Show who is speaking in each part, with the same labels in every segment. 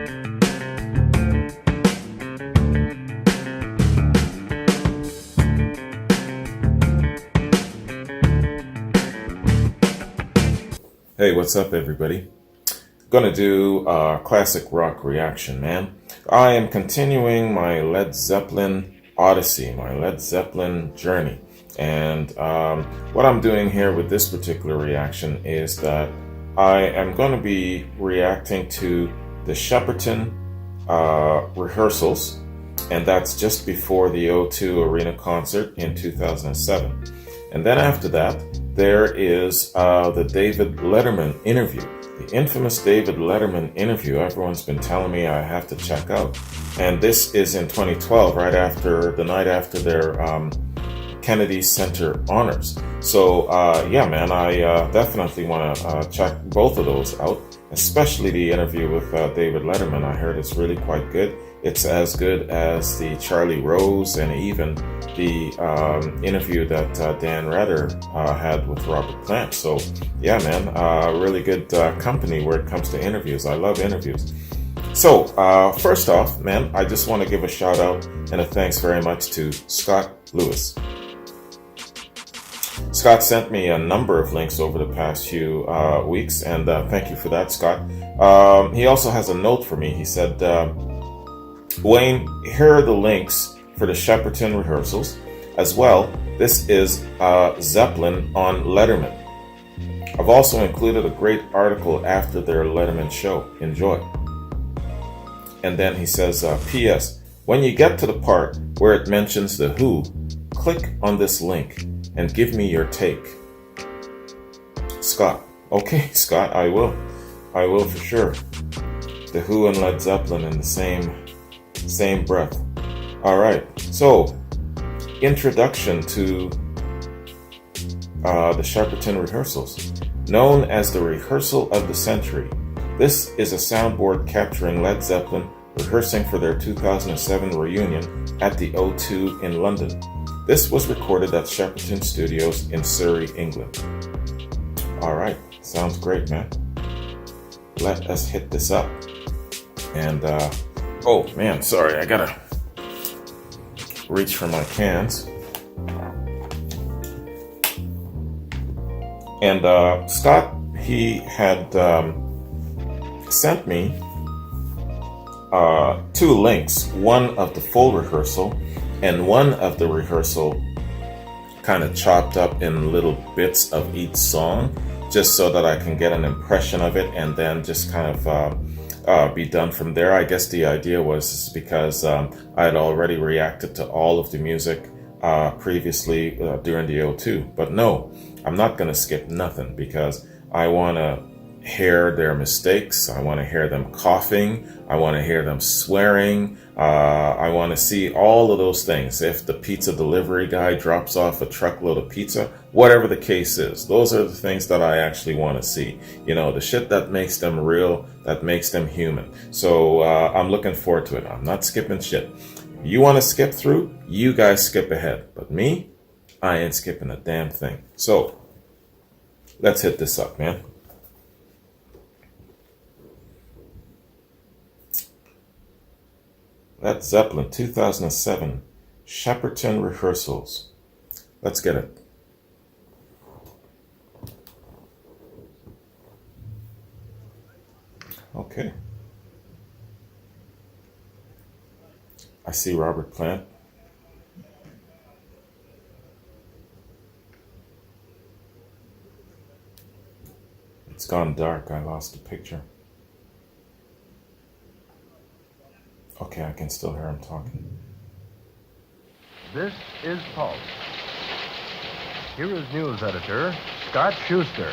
Speaker 1: Hey, what's up, everybody? Gonna do a classic rock reaction, man. I am continuing my Led Zeppelin odyssey, my Led Zeppelin journey. And what I'm doing here with this particular reaction is that I am going to be reacting to the Shepperton rehearsals, and that's just before the O2 Arena concert in 2007. And then after that, there is the David Letterman interview, the infamous David Letterman interview everyone's been telling me I have to check out. And this is in 2012, right after the night after their Kennedy Center honors. So yeah, man, I definitely want to check both of those out, especially the interview with David Letterman. I heard it's really quite good. It's as good as the Charlie Rose and even the interview that Dan Rather had with Robert Plant. So yeah, man, really good company where it comes to interviews. I love interviews. So first off, man, I just want to give a shout out and a thanks very much to Scott Lewis. Scott sent me a number of links over the past few weeks, and thank you for that, Scott. He also has a note for me. He said, Wayne, here are the links for the Shepperton rehearsals. As well, this is Zeppelin on Letterman. I've also included a great article after their Letterman show. Enjoy. And then he says, P.S. When you get to the part where it mentions The Who, click on this link and give me your take. Scott. Okay, Scott, I will. I will for sure. The Who and Led Zeppelin in the same breath. All right. So, introduction to the Shepperton rehearsals. Known as the rehearsal of the century, this is a soundboard capturing Led Zeppelin rehearsing for their 2007 reunion at the O2 in London. This was recorded at Shepperton Studios in Surrey, England. All right, sounds great, man. Let us hit this up. And, oh man, sorry, I gotta reach for my cans. And Scott, he had sent me two links, one of the full rehearsal and one of the rehearsal kind of chopped up in little bits of each song, just so that I can get an impression of it and then just kind of be done from there. I guess the idea was because I had already reacted to all of the music previously during the O2. But no, I'm not going to skip nothing because I want to hear their mistakes. I want to hear them coughing. I want to hear them swearing. I want to see all of those things. If the pizza delivery guy drops off a truckload of pizza, whatever the case is, those are the things that I actually want to see. You know, the shit that makes them real, that makes them human. So I'm looking forward to it. I'm not skipping shit. You want to skip through? You guys skip ahead. But me, I ain't skipping a damn thing. So let's hit this up, man. Led Zeppelin 2007 Shepperton rehearsals. Let's get it. Okay. I see Robert Plant. It's gone dark. I lost the picture. Okay, I can still hear him talking.
Speaker 2: This is Pulse. Here is news editor Scott Schuster.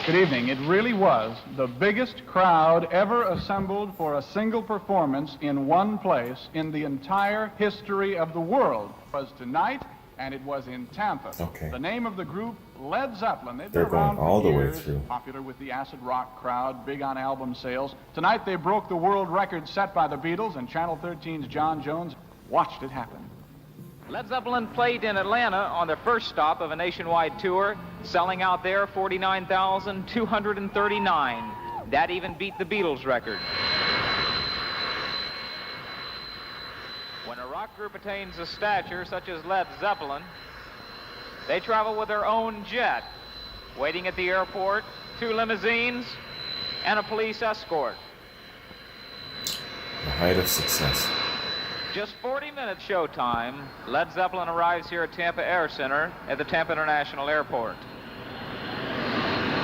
Speaker 3: Good evening. It really was the biggest crowd ever assembled for a single performance in one place in the entire history of the world. It was tonight, and it was in Tampa.
Speaker 1: Okay.
Speaker 3: The name of the group, Led Zeppelin.
Speaker 1: They're going all the way through.
Speaker 3: Popular with the acid rock crowd, big on album sales. Tonight they broke the world record set by the Beatles, and Channel 13's John Jones watched it happen.
Speaker 4: Led Zeppelin played in Atlanta on their first stop of a nationwide tour, selling out there 49,239. That even beat the Beatles record. rock group attains a stature such as Led Zeppelin, they travel with their own jet, waiting at the airport, 2 limousines, and a police escort.
Speaker 1: The height of success.
Speaker 4: Just 40 minutes showtime, Led Zeppelin arrives here at Tampa Air Center at the Tampa International Airport.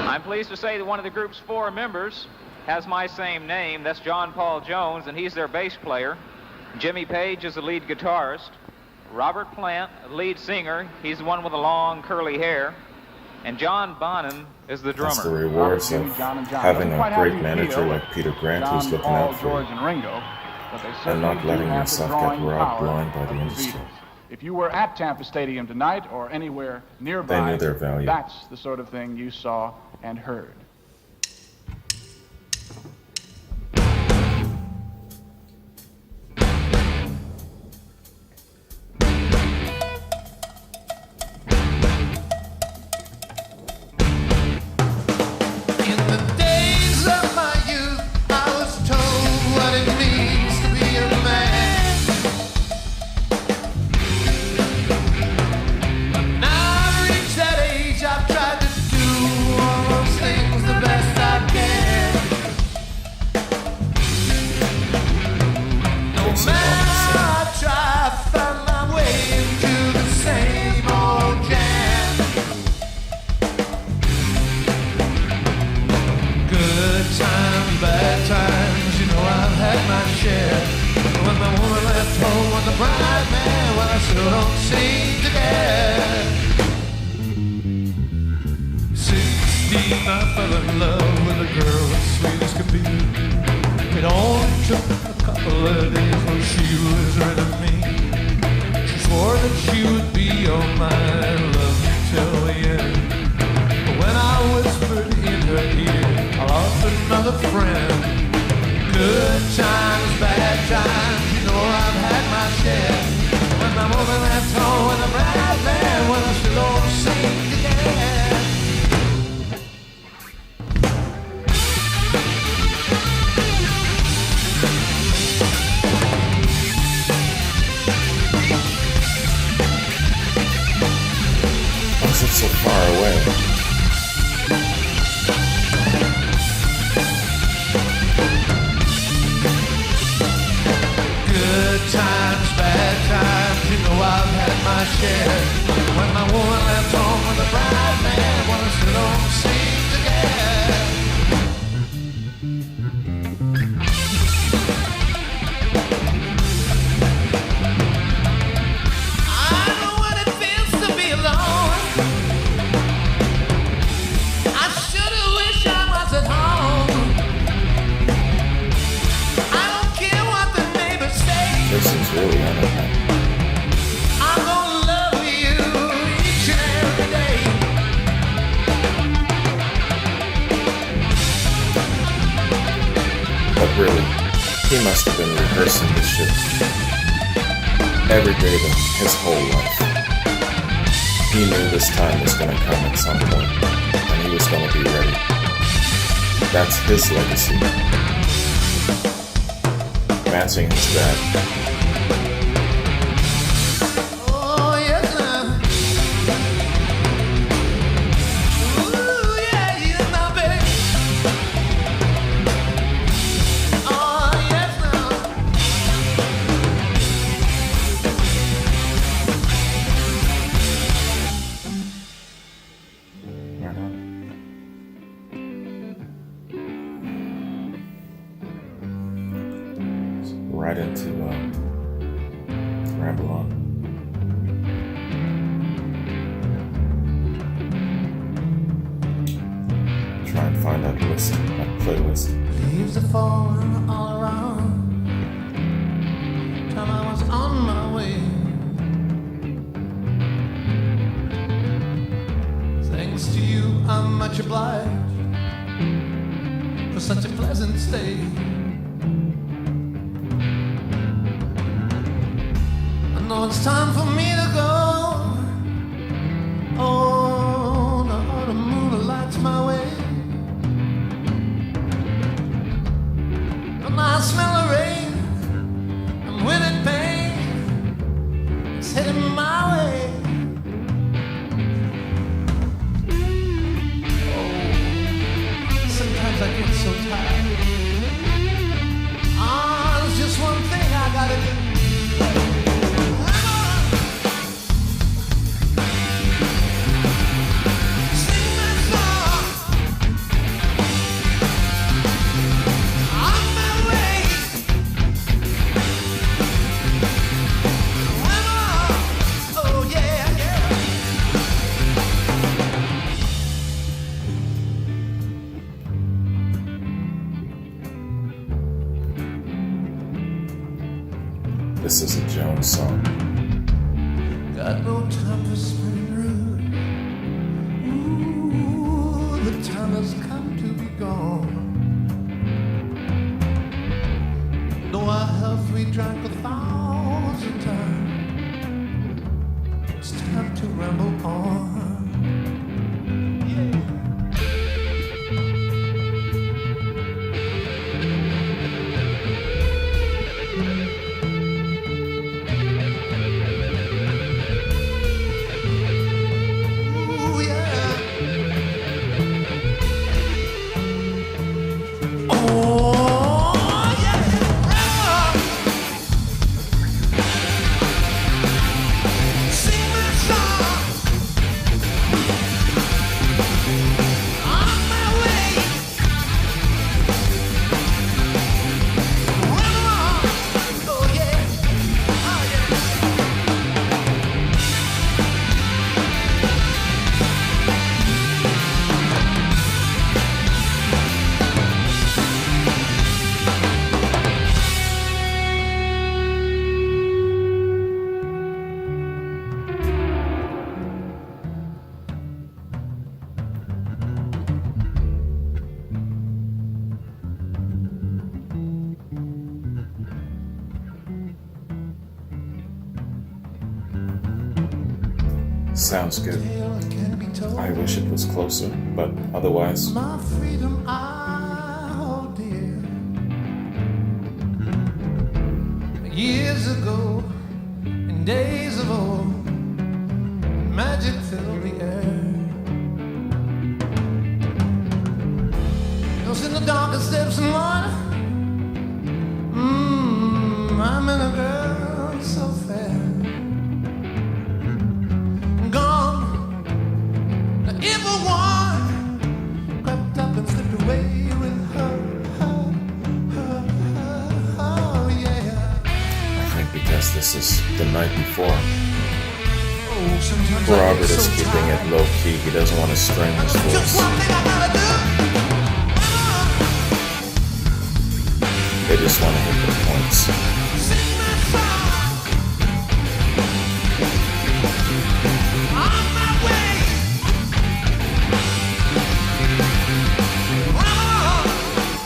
Speaker 4: I'm pleased to say that one of the group's 4 members has my same name. That's John Paul Jones, and he's their bass player. Jimmy Page is the lead guitarist. Robert Plant, lead singer. He's the one with the long curly hair. And John Bonham is the drummer.
Speaker 1: That's the rewards of having a great manager like Peter Grant who's looking out for you and not letting yourself get robbed blind by the industry.
Speaker 3: If you were at Tampa Stadium tonight or anywhere nearby,
Speaker 1: They knew their value.
Speaker 3: that's the sort of thing you saw and heard.
Speaker 1: So far away.
Speaker 5: Good times, bad times, you know I've had my share. When my woman left home with a bride man, when I still don't seem to care. I know what it feels to be alone.
Speaker 1: This is really unhappy.
Speaker 5: I'm gonna love you each and every day.
Speaker 1: But really, he must have been rehearsing this shit every day of his whole life. He knew this time was going to come at some point, and he was going to be ready. That's his legacy. Matching his dad.
Speaker 5: Oh, yes, now. Ooh, yeah, yes, now, baby. Oh, yes, now.
Speaker 1: Right on. Right into ramble on. Try and find that list, that playlist.
Speaker 5: Leaves are falling all around. Time I was on my way. Thanks to you, I'm much obliged for such a pleasant stay. I know it's time for me to go. Oh, the autumn moon lights my way. And I smell the rain, and with it pain. sometimes I get so tired. There's just one thing I gotta do. Sing that song on my way. Oh yeah, yeah.
Speaker 1: This is a Jones song.
Speaker 5: Got no time for spinning rude. Ooh, the time has come to be gone. Though our health we drank 1,000 times, it's time to ramble on. Yeah. Ooh, yeah. Oh, yeah. Sing my song on my way. Oh, yeah. Oh, yeah.
Speaker 1: Sounds good.
Speaker 5: Tale can be told.
Speaker 1: I wish it was closer, but otherwise,
Speaker 5: My freedom I hold dear. Years ago, in days of old, magic filled the air. Those in the darkest depths and water. I met a girl so fair. Gone. The evil one crept up and slipped away with her, oh yeah.
Speaker 1: I think because this is the night before,
Speaker 5: Oh, sometimes I
Speaker 1: Robert
Speaker 5: get
Speaker 1: is
Speaker 5: so
Speaker 1: keeping
Speaker 5: tired.
Speaker 1: it low key. He doesn't want to strain his
Speaker 5: Just
Speaker 1: voice.
Speaker 5: one thing I gotta do.
Speaker 1: They just want to hit the points.
Speaker 5: Sing that song on my way.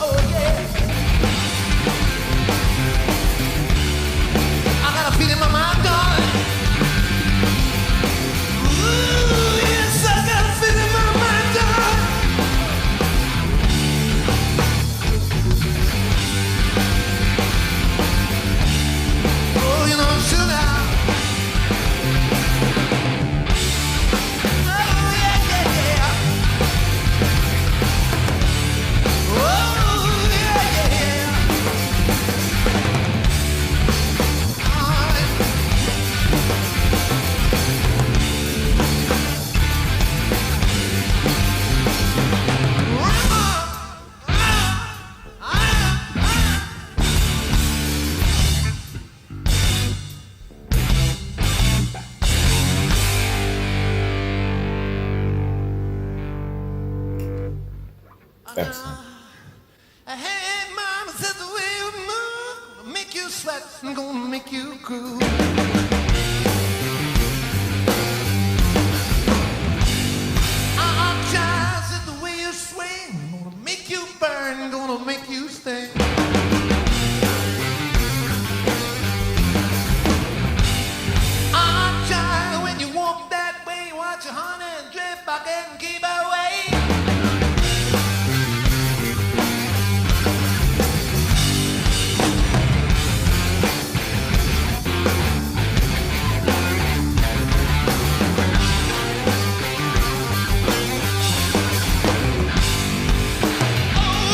Speaker 5: Oh yeah. I got a feeling in my mind, darling. Ooh, yes, I got a feeling in my mind, darling. Oh, you know, sugar. Oh, yeah, yeah, yeah. Oh, yeah, yeah, yeah.
Speaker 1: Excellent.
Speaker 5: Hey, mama said the way you move gonna make you sweat and gonna make you cool. Child said the way you swing gonna make you burn, gonna make you sting. Child, when you walk that way, watch your honey and drift back and keep away. Oh,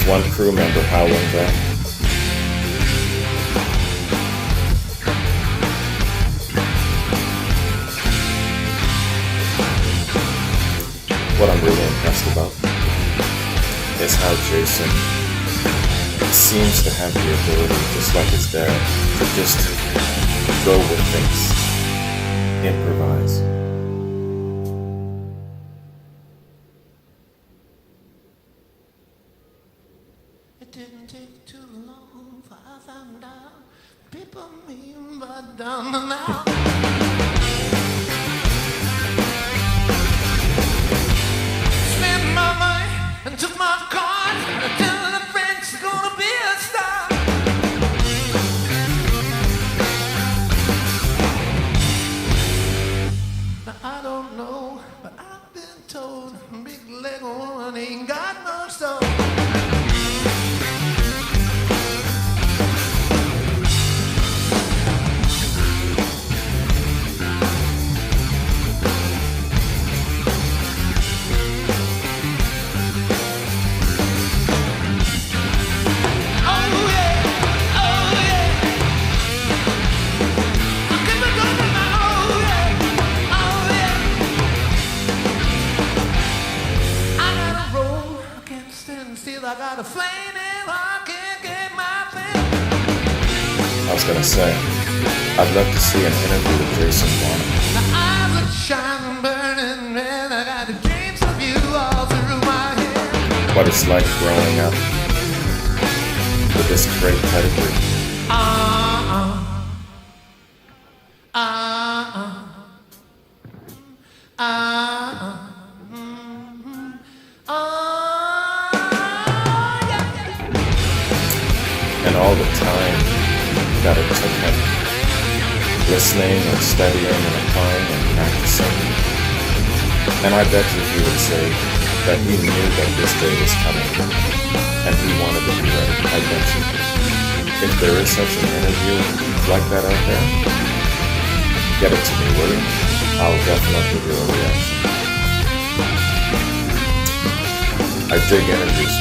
Speaker 1: least one crew member howling back. What I'm really impressed about is how Jason seems to have the ability, just like his dad, to just go with things, improvise.
Speaker 5: It didn't take too long for I found out people mean but down and out. Spent my money and took my card, telling the friends she's gonna be a star. Now I don't know, but I've been told big leg woman ain't got no soul. I got a flame and I can't get my thing.
Speaker 1: I was gonna say, I'd love to see an interview with Jason Bonham.
Speaker 5: My eyes are shining, burning red. I got the dreams of you all through my head.
Speaker 1: What it's like growing up with this great pedigree. And all the time that it took him listening and studying and applying and practicing. And I bet you he would say that he knew that this day was coming and he wanted to be ready. I bet you. If there is such an interview like that out there, get it to me, will you? I'll definitely do a reaction. I dig interviews.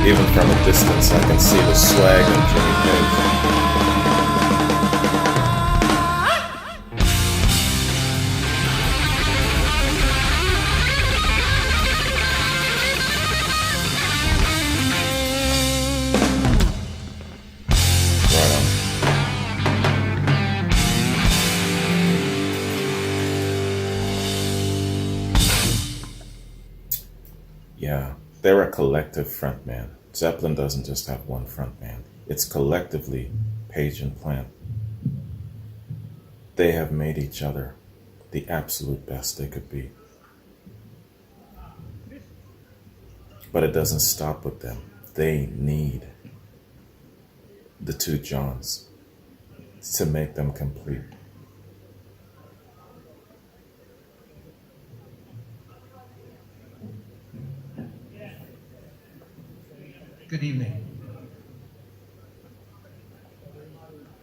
Speaker 1: Even from a distance, I can see the swag of Jimmy Page. Right on. Yeah, they're a collective frontman. Zeppelin doesn't just have one frontman. It's collectively Page and Plant. They have made each other the absolute best they could be. But it doesn't stop with them. They need the two Johns to make them complete.
Speaker 6: Good evening.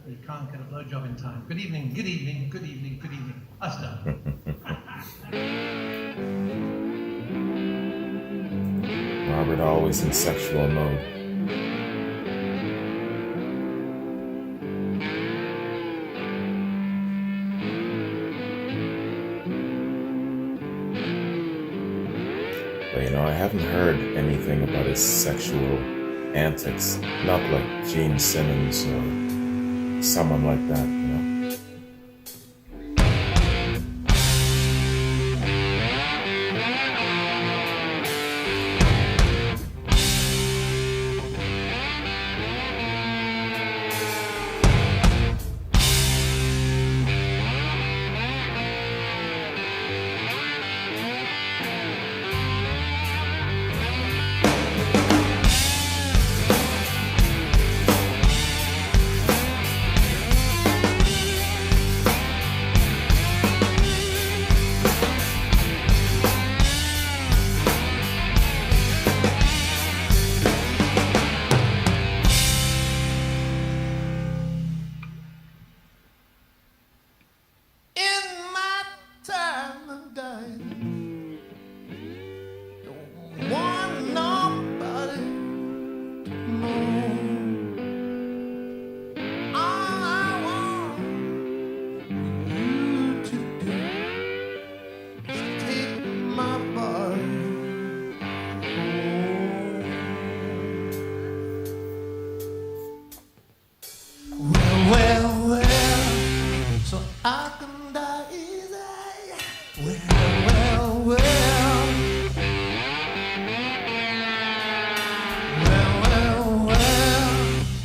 Speaker 6: You can't get a blowjob in time. Good evening, good evening, good evening, good evening. Us done.
Speaker 1: Robert always in sexual mode. But you know, I haven't heard anything about his sexual antics. Not like Gene Simmons or someone like that, you know.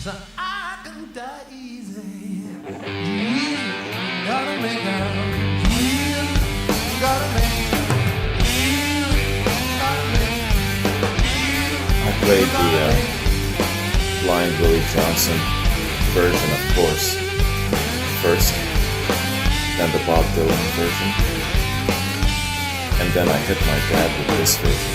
Speaker 5: So I can die easy. Jesus, gotta make out. Jesus, gotta make out. Jesus, gotta make out.
Speaker 1: I played the Blind Willie Johnson version, of course, first, then the Bob Dylan version, and then I hit my dad with this version.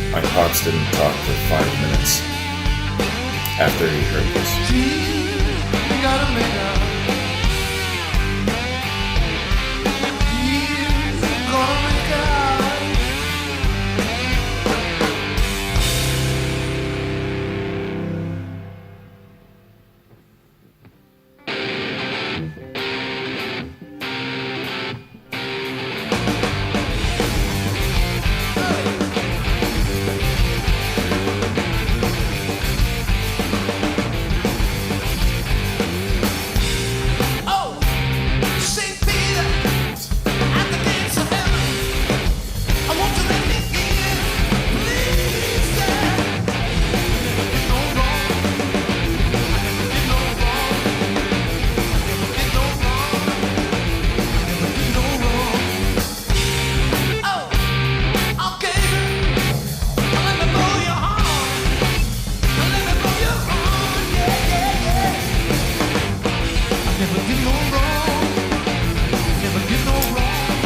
Speaker 1: My pops didn't talk for 5 minutes after he heard this.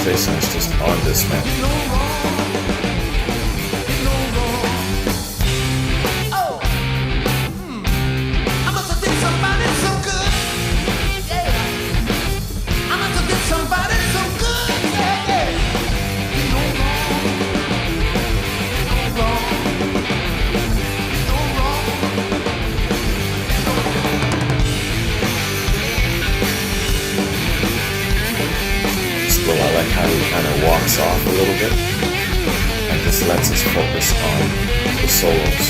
Speaker 1: Jason's just on this, man. Still, I like how he kind of walks off a little bit and just lets us focus on the solos.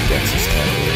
Speaker 1: Gets us totally.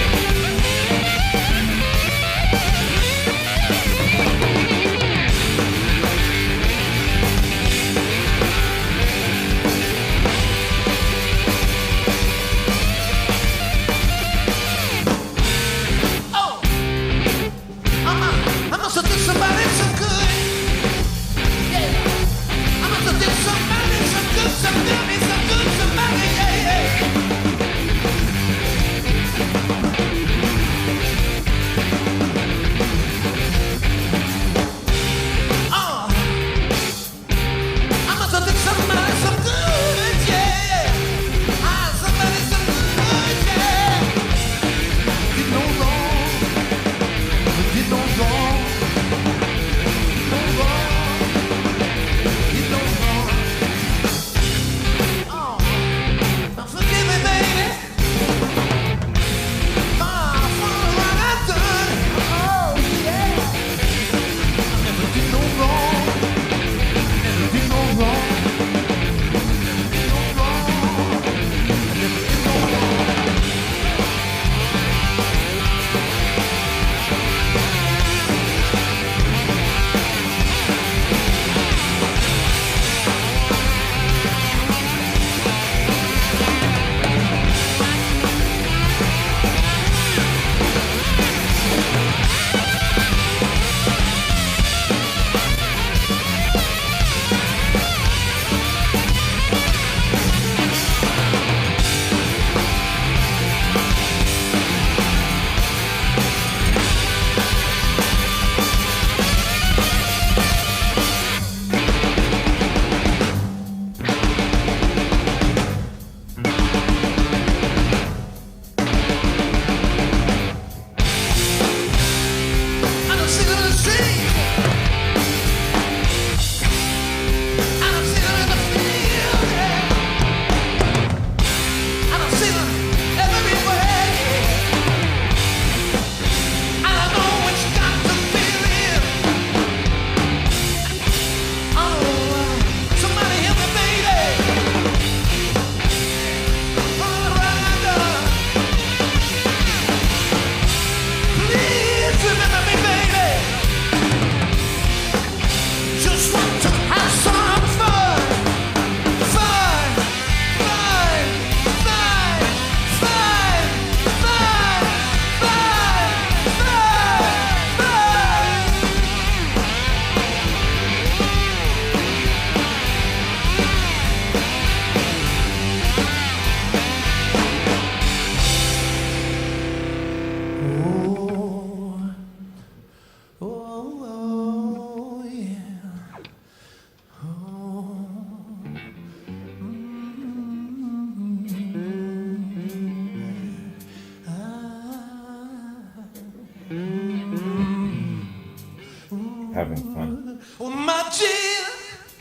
Speaker 1: Having fun.
Speaker 5: Oh, my Jesus,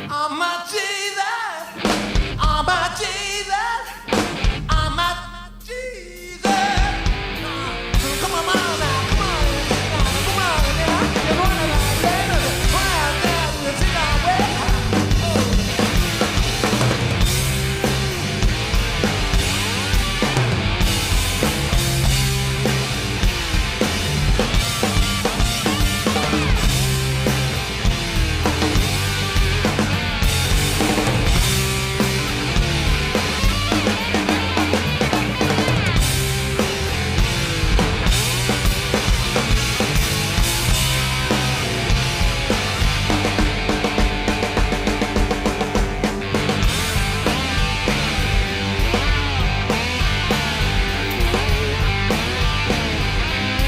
Speaker 5: oh, my Jesus, oh, my Jesus, oh, my Jesus. Come on now, come on now. You're running out there, run out there, sit down, wait.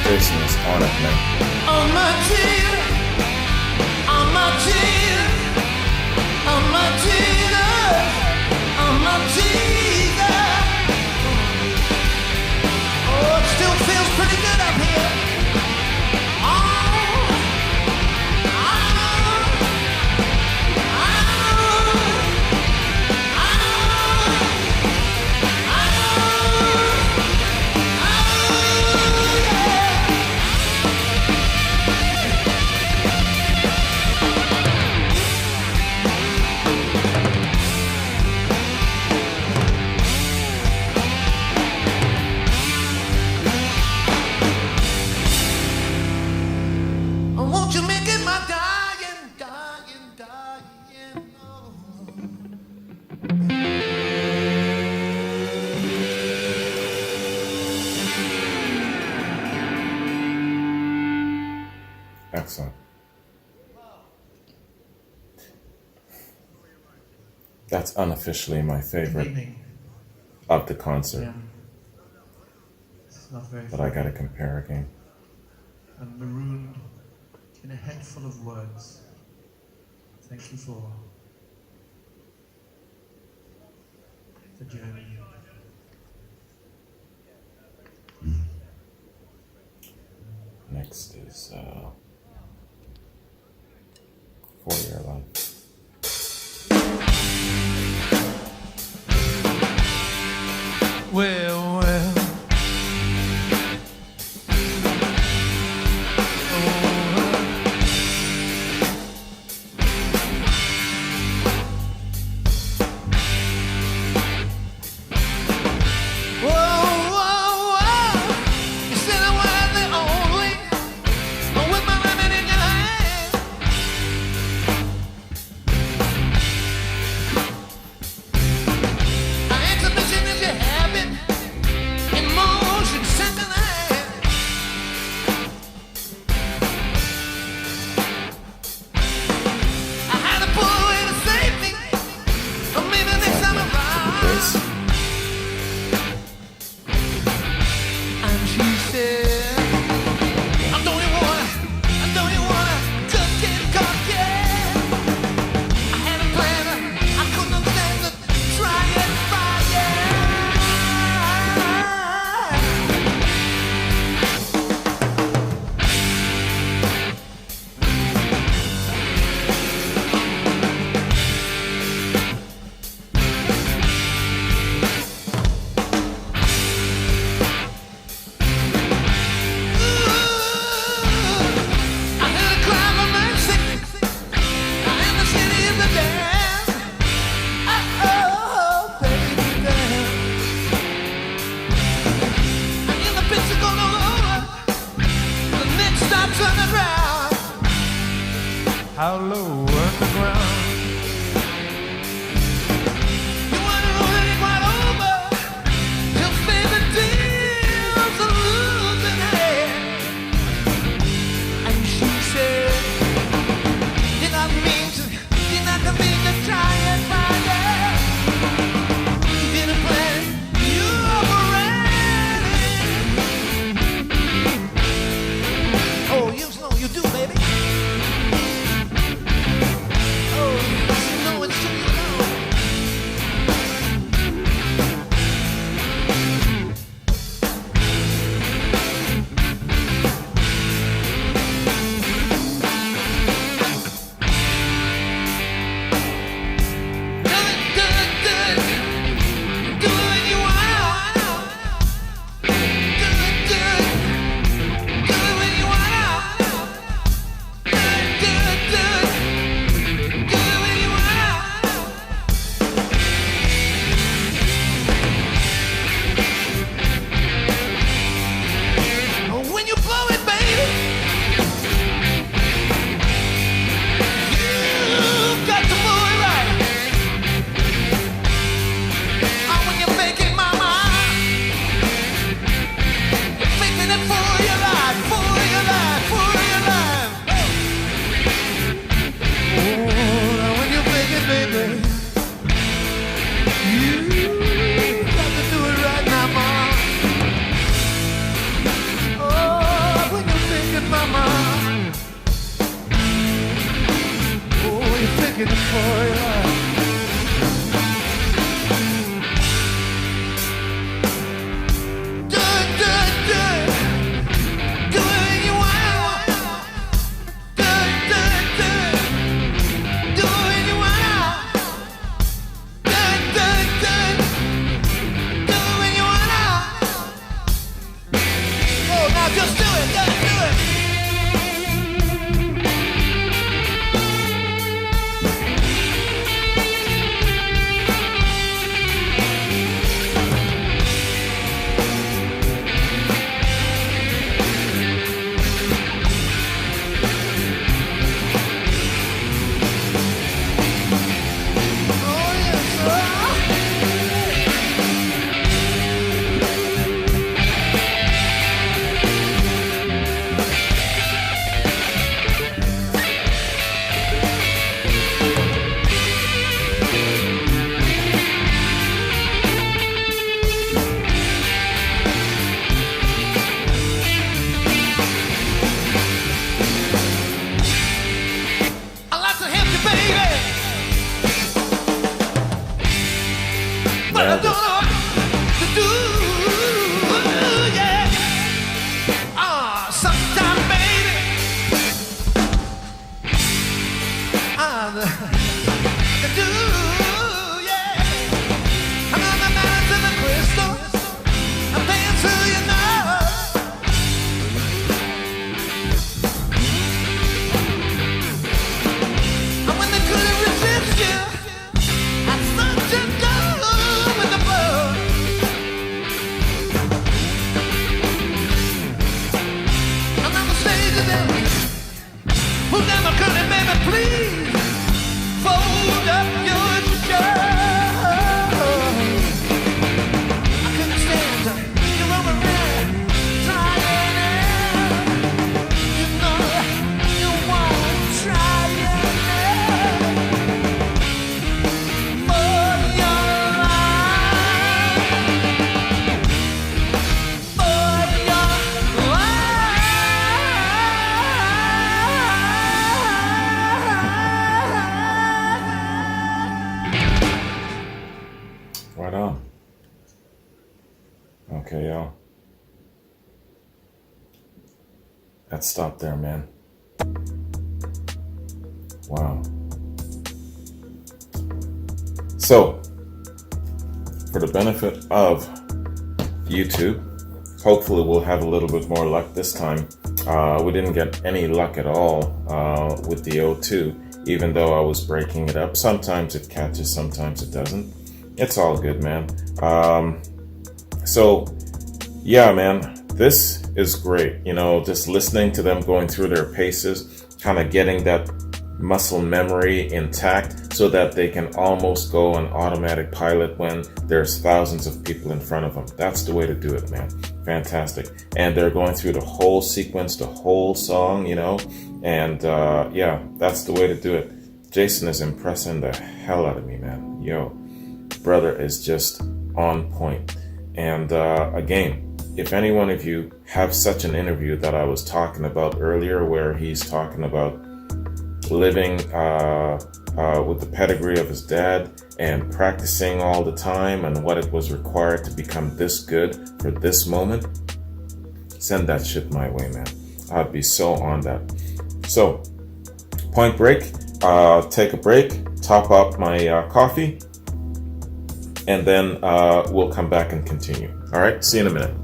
Speaker 1: Jason is on it, man.
Speaker 5: Oh, my Jesus, oh, my Jesus, oh, my Jesus, oh, my Jesus. Oh, it still feels pretty good up here. Oh, won't you make it my dying, dying, dying? Oh.
Speaker 1: Excellent. That's unofficially my
Speaker 6: Good
Speaker 1: favorite
Speaker 6: evening.
Speaker 1: of the concert,
Speaker 6: Yeah. This is not very
Speaker 1: but I gotta compare again.
Speaker 6: I'm marooned in a head full of words. Thank you for the journey.
Speaker 1: Next is 4-Year Love.
Speaker 5: Well, well. stops on the ground.
Speaker 2: How low underground?
Speaker 5: You wanna roll it right over till favorite deals a losing hand. And she said, did not mean to try and find out. You didn't plan it, you overran it. Oh, you know you do, baby. Oh, you know it's true, you know. When you blow it, baby, you've got to blow it right. Oh, when you make it, mama, you're making it for your life, for your life, for your life. Oh, now when you make it, baby, you've got to do it right now, mama. Oh, when you make it, mama. Oh, you're making it for your life. Do it, do it, do it. Do it when you want. Do it, do it, do it. Do it when you want. Do it, do it, do it. Do it when you want. Oh, now just do it, do it, do it. Oh, yes, I like to help you, baby, but I
Speaker 1: Yeah,
Speaker 5: don't know what to do. Yeah. Sometimes, baby, I do. Yeah. I'm on the mountains and the crystal. I'm paying to you now. And when they couldn't resist you, I thought you'd go with the flow. I'm on the stage of them. Pull down the curtain, baby, please. Fold up your shirt. I couldn't stand you over there trying it. You know you won't try it for your life. For your life.
Speaker 1: right on. Okay, y'all. Let's stop there, man. Wow. So, for the benefit of YouTube, hopefully we'll have a little bit more luck this time. We didn't get any luck at all with the O2, even though I was breaking it up. Sometimes it catches, sometimes it doesn't. It's all good, man. So, yeah, man, This is great, just listening to them going through their paces, kind of getting that muscle memory intact so that they can almost go on automatic pilot when there's thousands of people in front of them. That's the way to do it, man. Fantastic. And they're going through the whole sequence, the whole song, and yeah, that's the way to do it. Jason is impressing the hell out of me, man. Yo, brother is just on point. And again, if any one of you have such an interview that I was talking about earlier, where he's talking about living with the pedigree of his dad and practicing all the time and what it was required to become this good for this moment, send that shit my way, man. I'd be so on that. So, Point Break, take a break, top up my coffee, and then we'll come back and continue. All right, see you in a minute.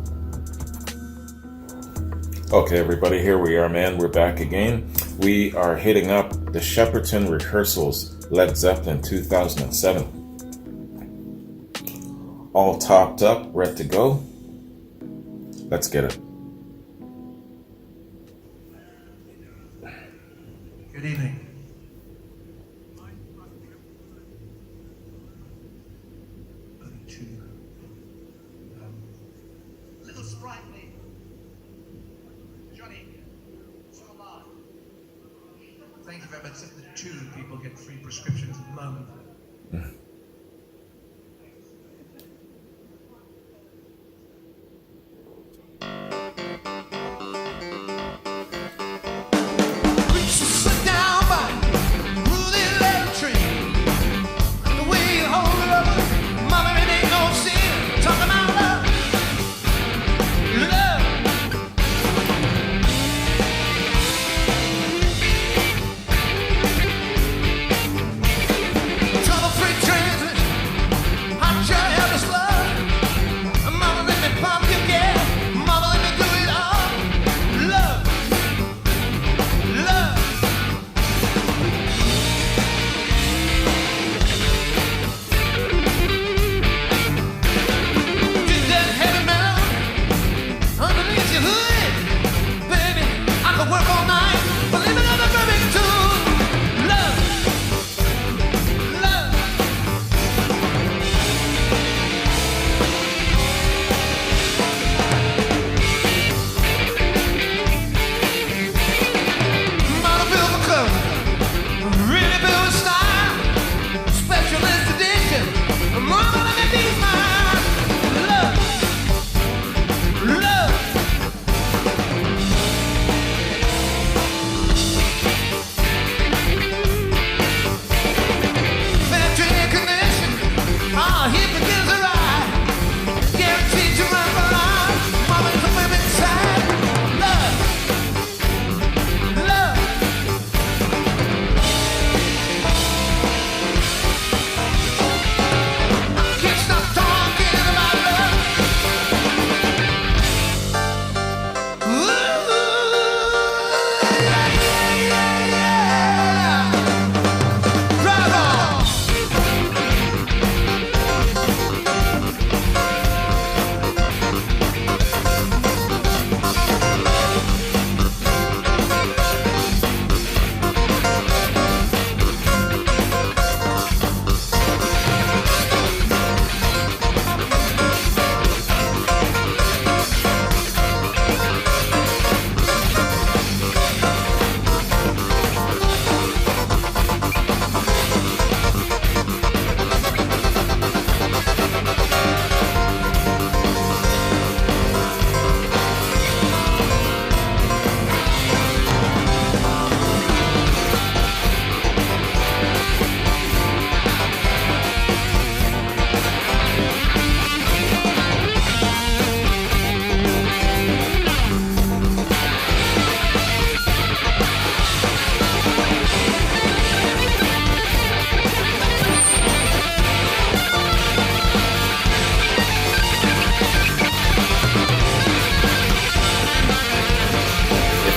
Speaker 1: Okay, everybody, here we are, man. We're back again. We are hitting up the Shepperton Rehearsals, Led Zeppelin 2007. All topped up, ready to go. Let's get it.
Speaker 6: Good evening.
Speaker 5: Little sprightly. Johnny, so am I.
Speaker 6: Thank you very much. The two people get free prescriptions at the moment.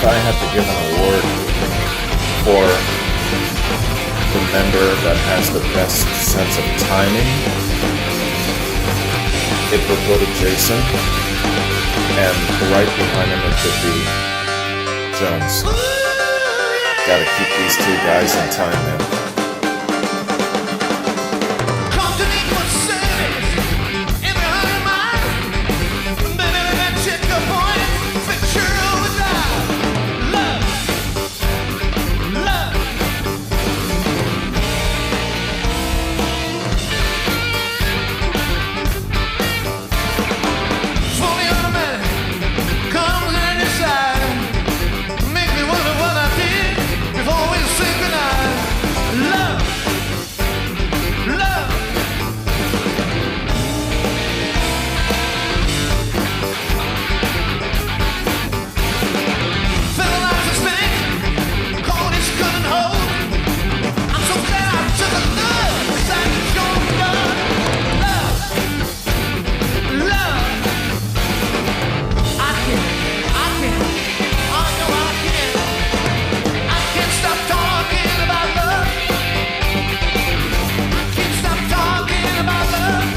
Speaker 1: if I had to give an award for the member that has the best sense of timing, it would go to Jason. And right behind him it could be Jones. Gotta keep these two guys in time, man.
Speaker 5: Come to me for service in the heart of mine. Baby, let me check the point. Picture overdrive. Love. Love. Fully automatic. Comes in any side. Make me wonder what I did before we synchronized. Love. Love. Fertilize this thing, cold is couldn't hold. I'm so glad I took a look beside the show blood. Love, love. I know I can. I can't stop talking about love. I can't stop talking about love.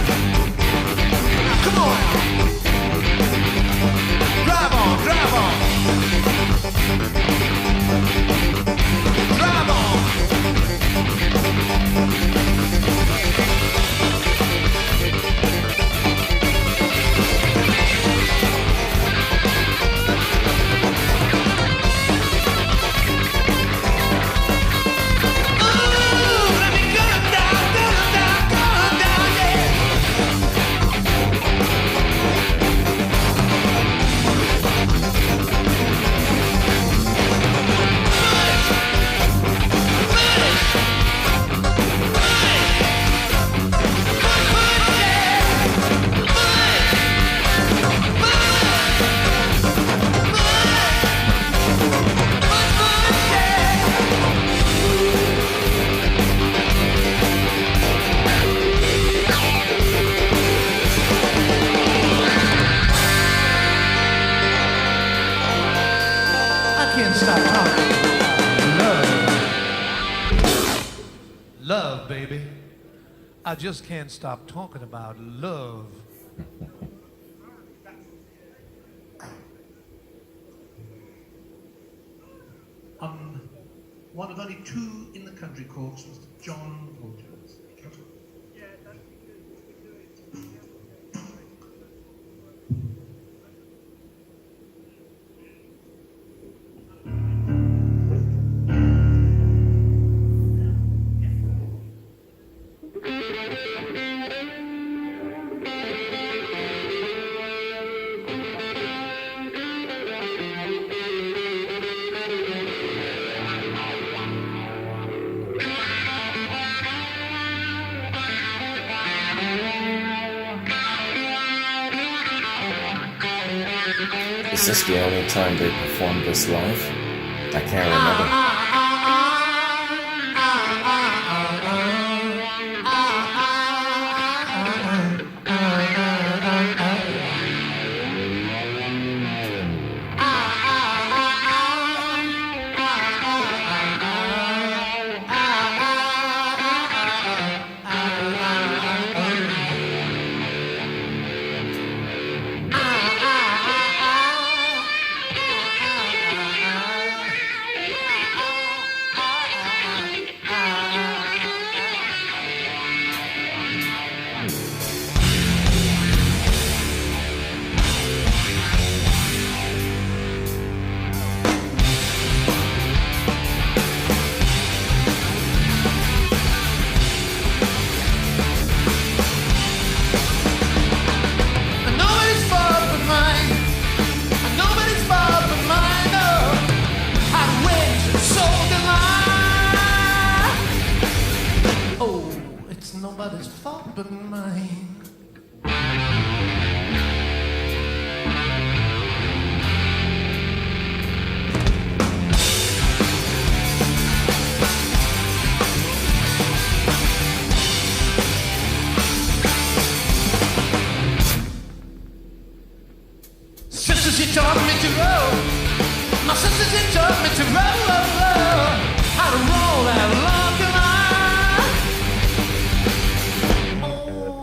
Speaker 5: Come on, drive on, drive on. Drive on. Ooh, let me go down, yeah. I can't stop talking. Love. Love, baby. I just can't stop talking about love.
Speaker 6: One of only two in the country corps was John Paul Jones.
Speaker 1: Is this the only time they performed this live? I can't remember.
Speaker 5: Nobody's fault but mine. Sisters, you taught me to roll. My sisters, you taught me to roll. How to roll that lucky line. Oh,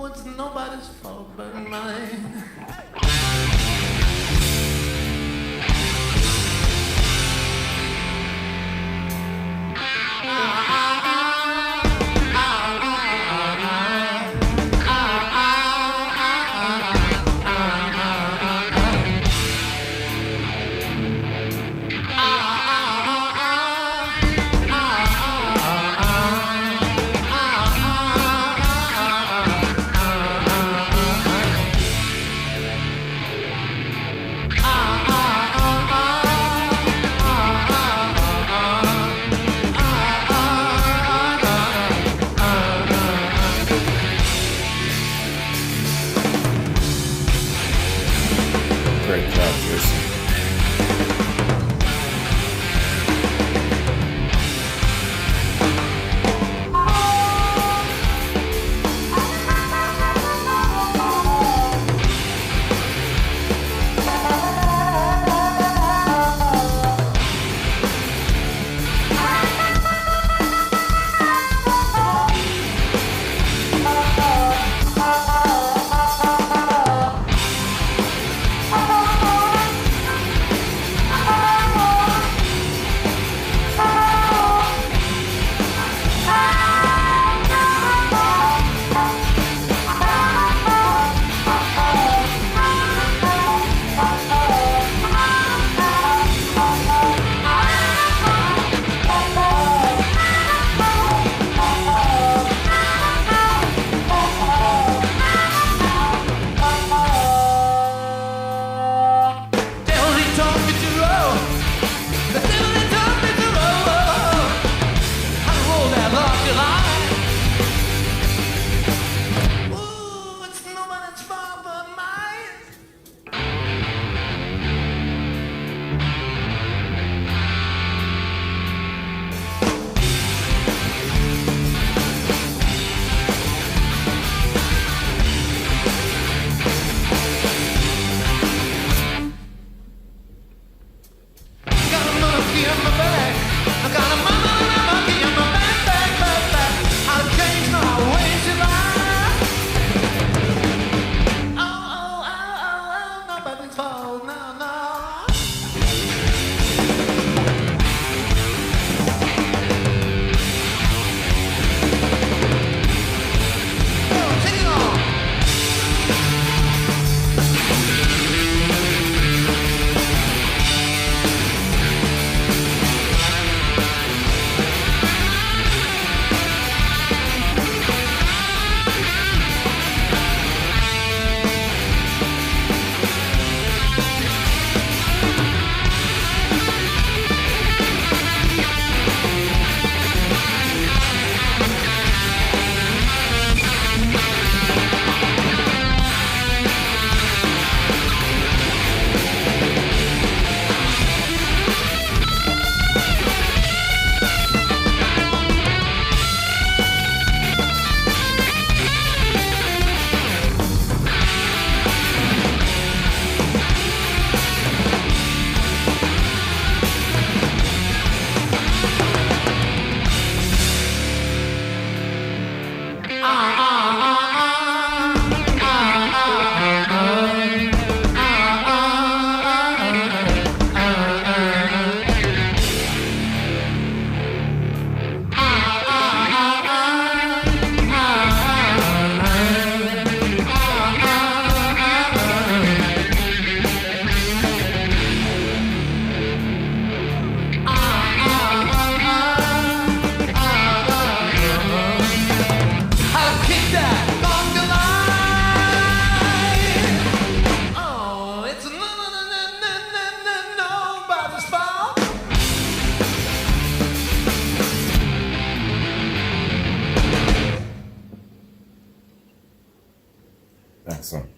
Speaker 1: Excellent.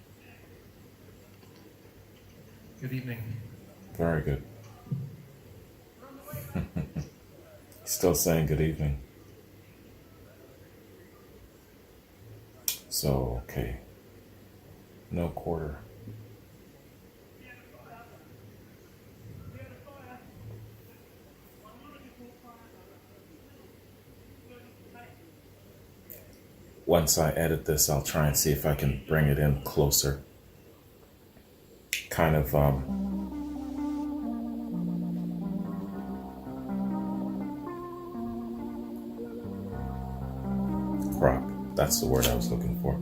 Speaker 6: Good evening.
Speaker 1: Very good. Still saying good evening. So, okay. No quarter. Once I edit this, I'll try and see if I can bring it in closer. Kind of, crop. That's the word I was looking for.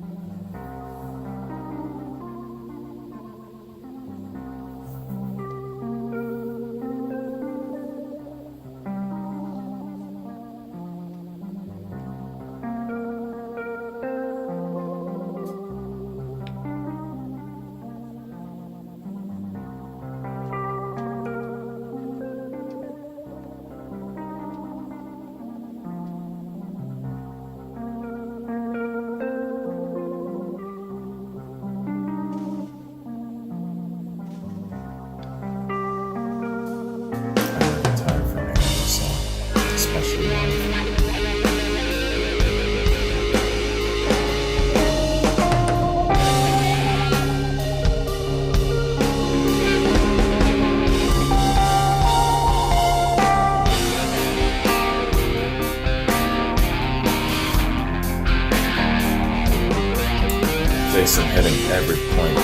Speaker 1: Jason hitting every point.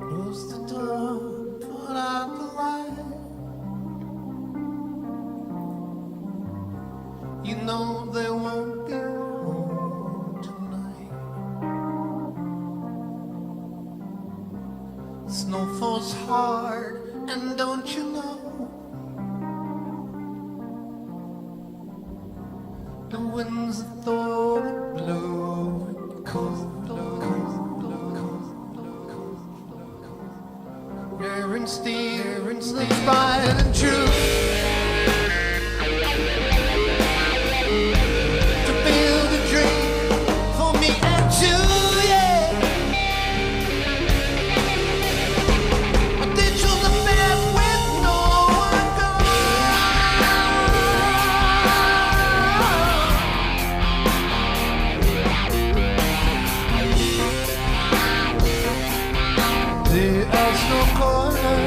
Speaker 5: Close the door, put out the light. You know they won't be home tonight. Snow falls hard, and don't you know? The winds that blow, cold, Steve, tried and true. To build a dream for me and you, yeah. I did you the best with no one gone. There's no corner.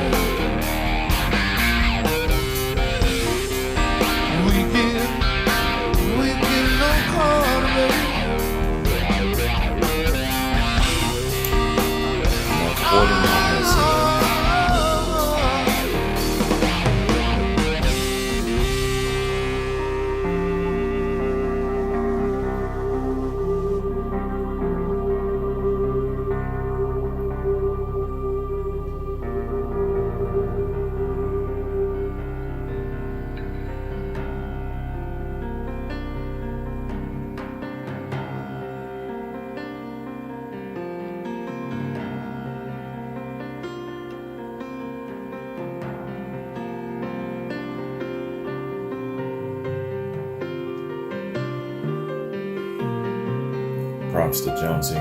Speaker 1: Props to Jonesy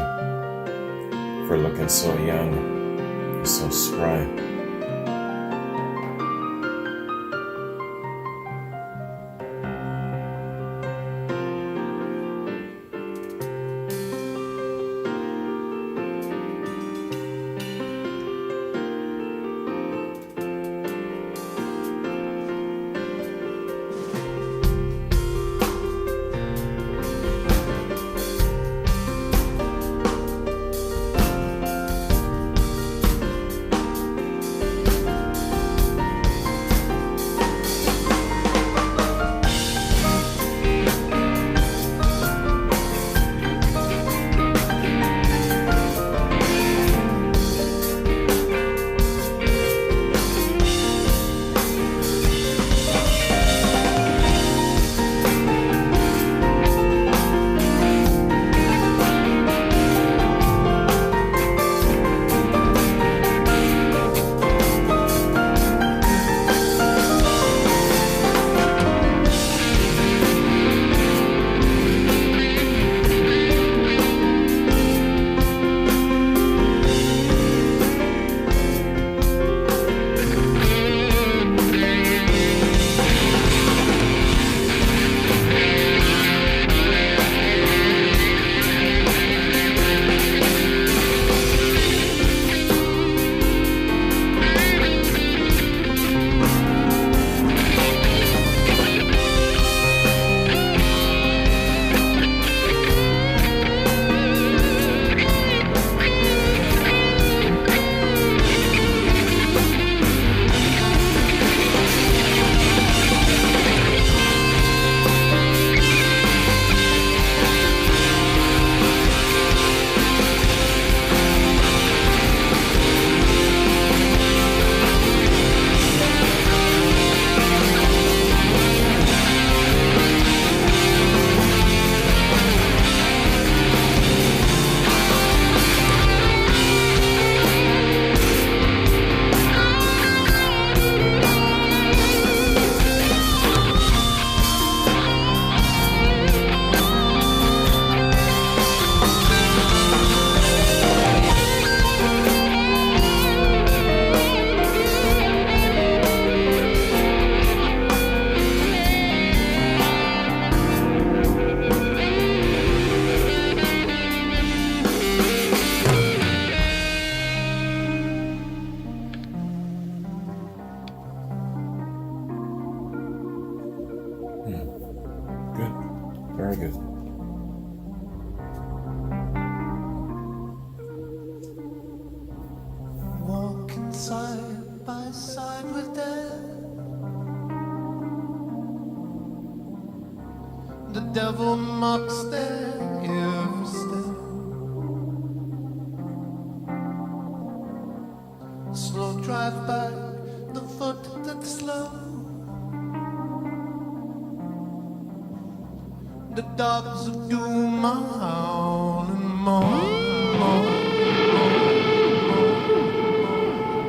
Speaker 1: for looking so young and so spry. Very good.
Speaker 5: Walking side by side with death. The devil mocks their every step. Slow drive by, the foot that's slow. The dogs of doom are howling more.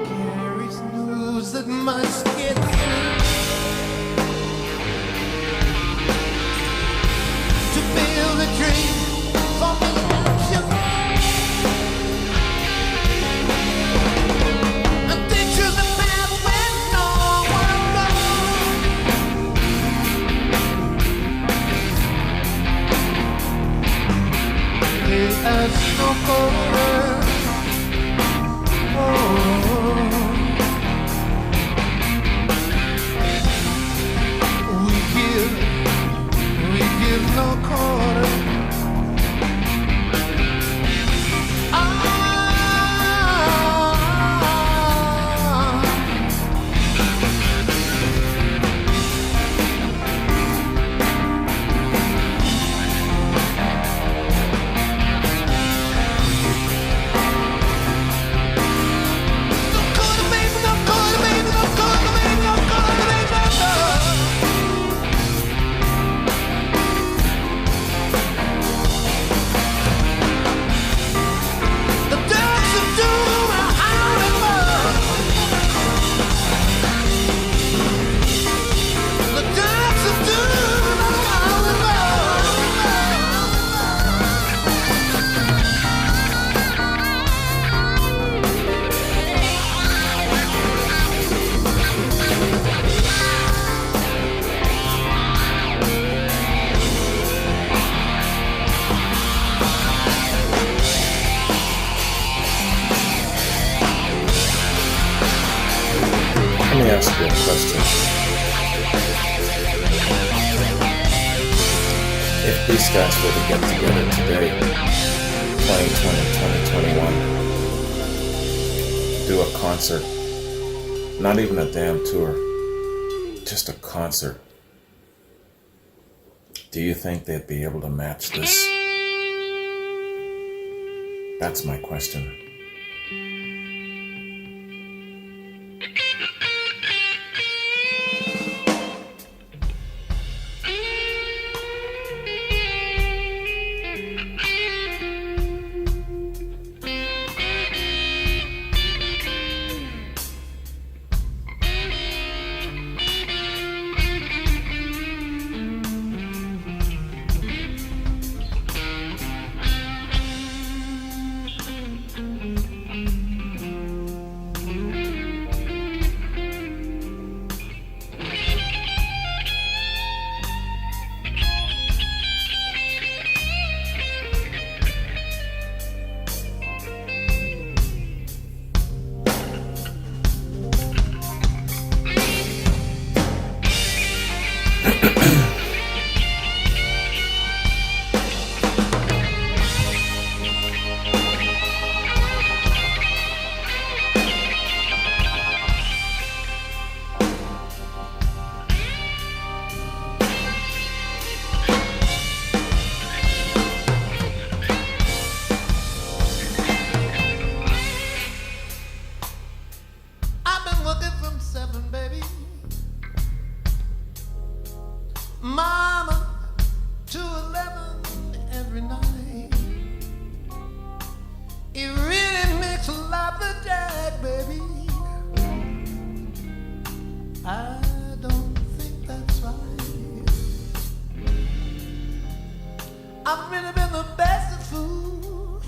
Speaker 5: Carries news that must get through to build a dream for me and you. And they choose the path where no one goes. There's no quarter. We give no quarter.
Speaker 1: Let me ask you a question. If these guys were to get together today, 2020, 2021, do a concert, not even a damn tour, just a concert, do you think they'd be able to match this? That's my question.
Speaker 5: Mama, 211 every night. It really makes life a drag, baby. I don't think that's right. I've really been the best of food.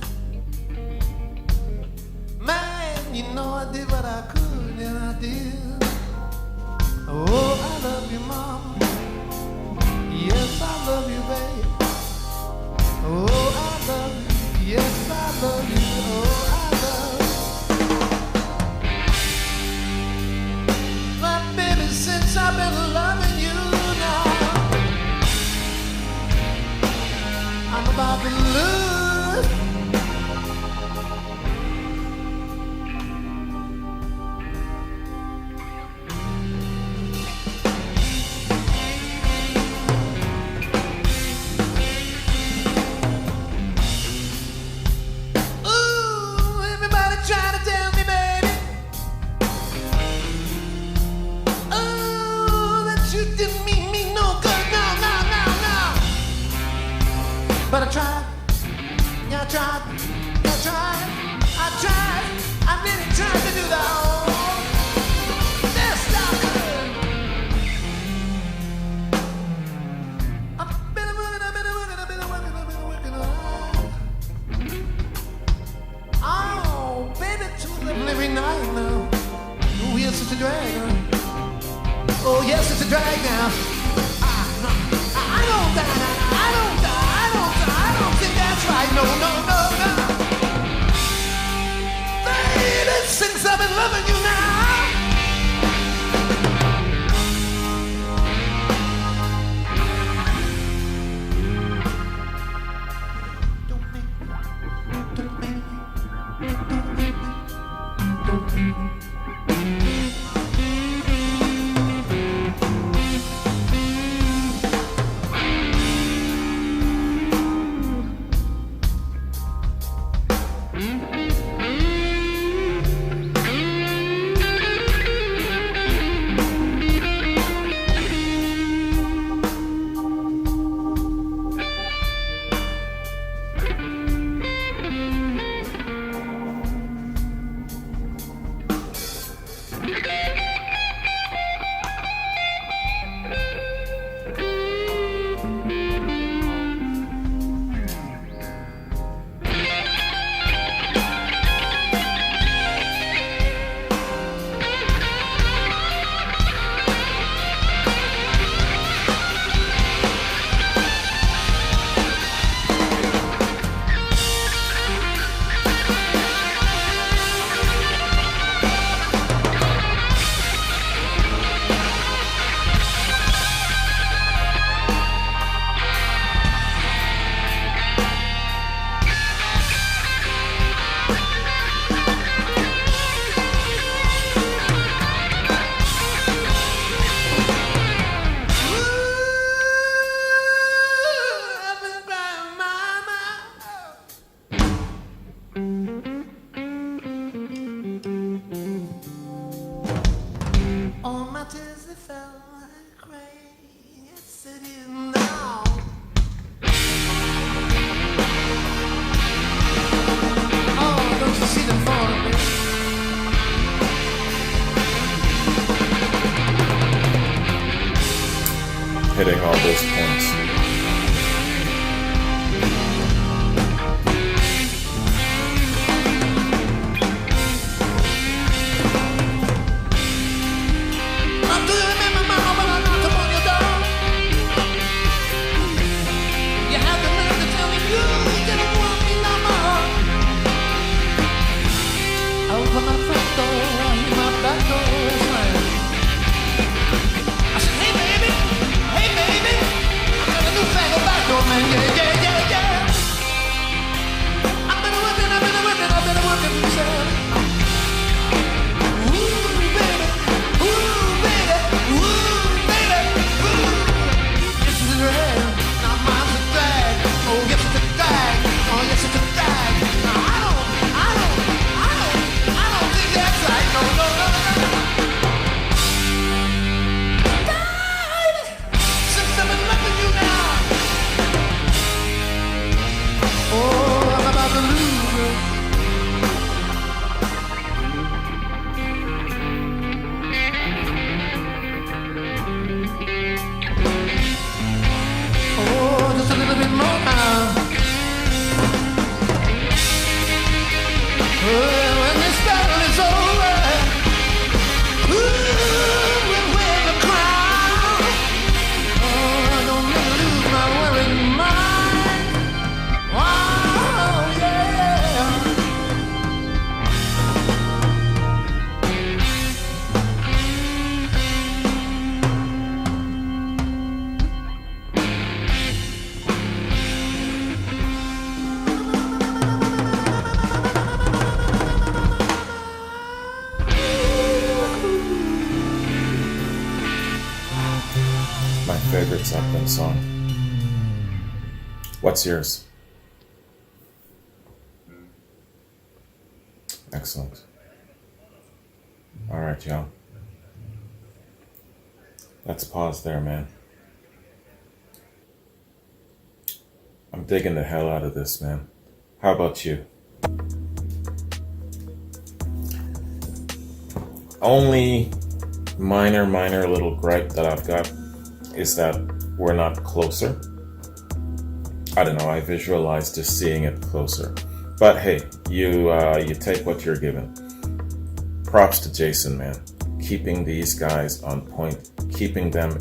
Speaker 5: Man, you know I did what I could, and I did. Oh, I love you, Mama. Yes, I love you, babe. Oh, I love you. Yes, I love you. Oh, I love you. My baby, since I've been loving you now, drag. Oh, yes, it's a drag now. I don't think that's right. No, no, no, no. Baby, since I've been loving you now.
Speaker 1: Hitting all those points. Favorite Zeppelin song. What's yours? Excellent. All right, y'all. Let's pause there, man. I'm digging the hell out of this, man. How about you? Only minor little gripe that I've got is that we're not closer. I don't know, I visualize just seeing it closer. But hey, you take what you're given. Props to Jason, man. keeping these guys on point, keeping them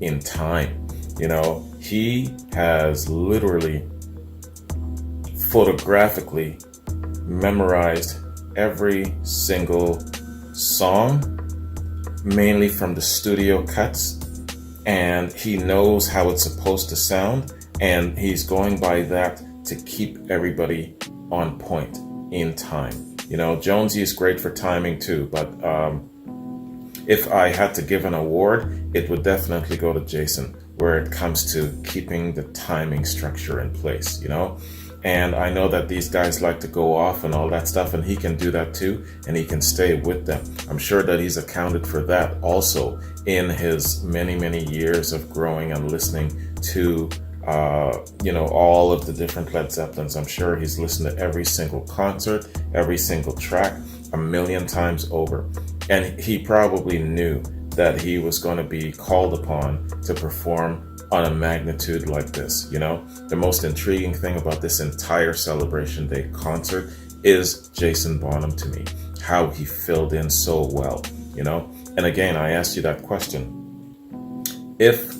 Speaker 1: in time. You know, he has literally photographically memorized every single song, mainly from the studio cuts, and he knows how it's supposed to sound, and he's going by that to keep everybody on point in time. You know, Jonesy is great for timing too, but if I had to give an award, it would definitely go to Jason, where it comes to keeping the timing structure in place, you know? And I know that these guys like to go off and all that stuff, and he can do that too, and he can stay with them. I'm sure that he's accounted for that also in his many, many years of growing and listening to, you know, all of the different Led Zeppelins. I'm sure he's listened to every single concert, every single track, 1,000,000 times over. And he probably knew that he was going to be called upon to perform on a magnitude like this. You know, the most intriguing thing about this entire Celebration Day concert is Jason Bonham to me, how he filled in so well, you know. And again, I asked you that question. If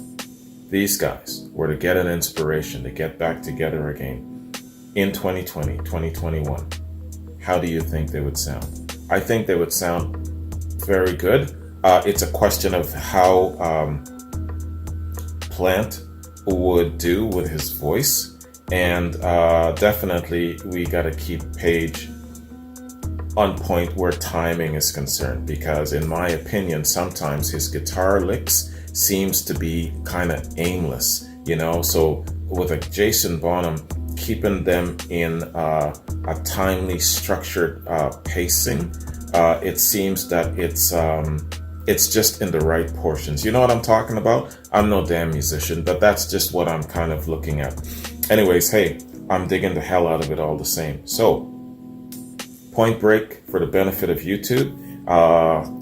Speaker 1: these guys were to get an inspiration to get back together again in 2020, 2021, how do you think they would sound? I think they would sound very good. It's a question of how Plant would do with his voice, and definitely we got to keep Page on point where timing is concerned, because in my opinion sometimes his guitar licks seems to be kind of aimless, you know. So with a Jason Bonham, keeping them in a timely structured pacing, it seems that it's just in the right portions. You know what I'm talking about? I'm no damn musician, but that's just what I'm kind of looking at. Anyways, hey, I'm digging the hell out of it all the same. So, point break for the benefit of YouTube,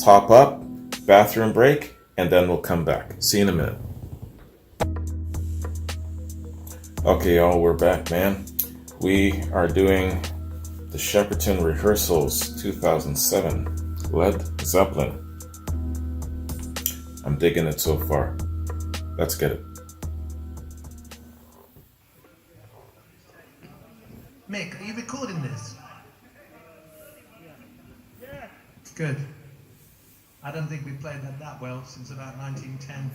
Speaker 1: top up, bathroom break, and then we'll come back. See you in a minute. Okay, y'all, we're back, man. We are doing the Shepperton Rehearsals 2007 Led Zeppelin. I'm digging it so far. Let's get it.
Speaker 6: Mick, are you recording this? Yeah. Good. I don't think we played that well since about 1910.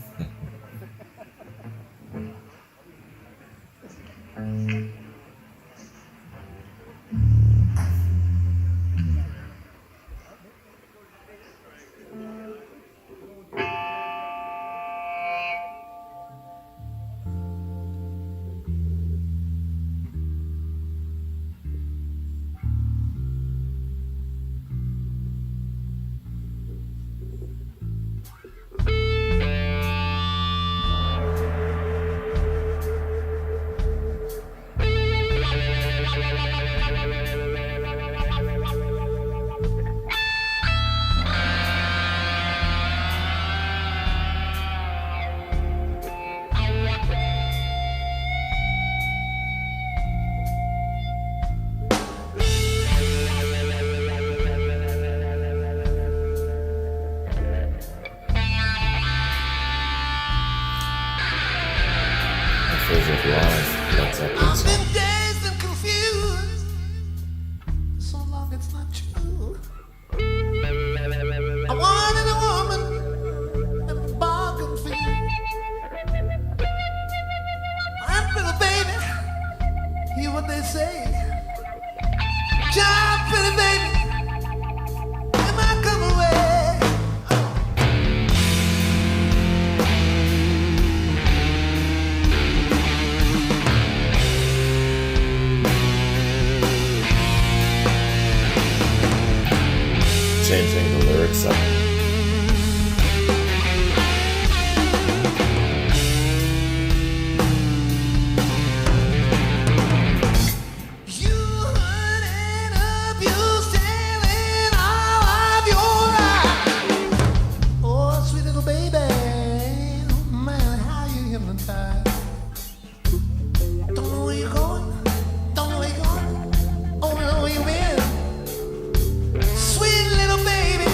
Speaker 5: I've been dazed and confused so long it's not true. I wanted a woman and bargained for you. I'm for the baby, hear what they say. Child, pretty baby, am I come away?
Speaker 1: Changing the lyrics up.
Speaker 5: You hunting up, you stealing all of your life. Oh, sweet little baby, man, how you hypnotized. Don't know where you're going, don't know where you're going, only know where you've been. Sweet little baby,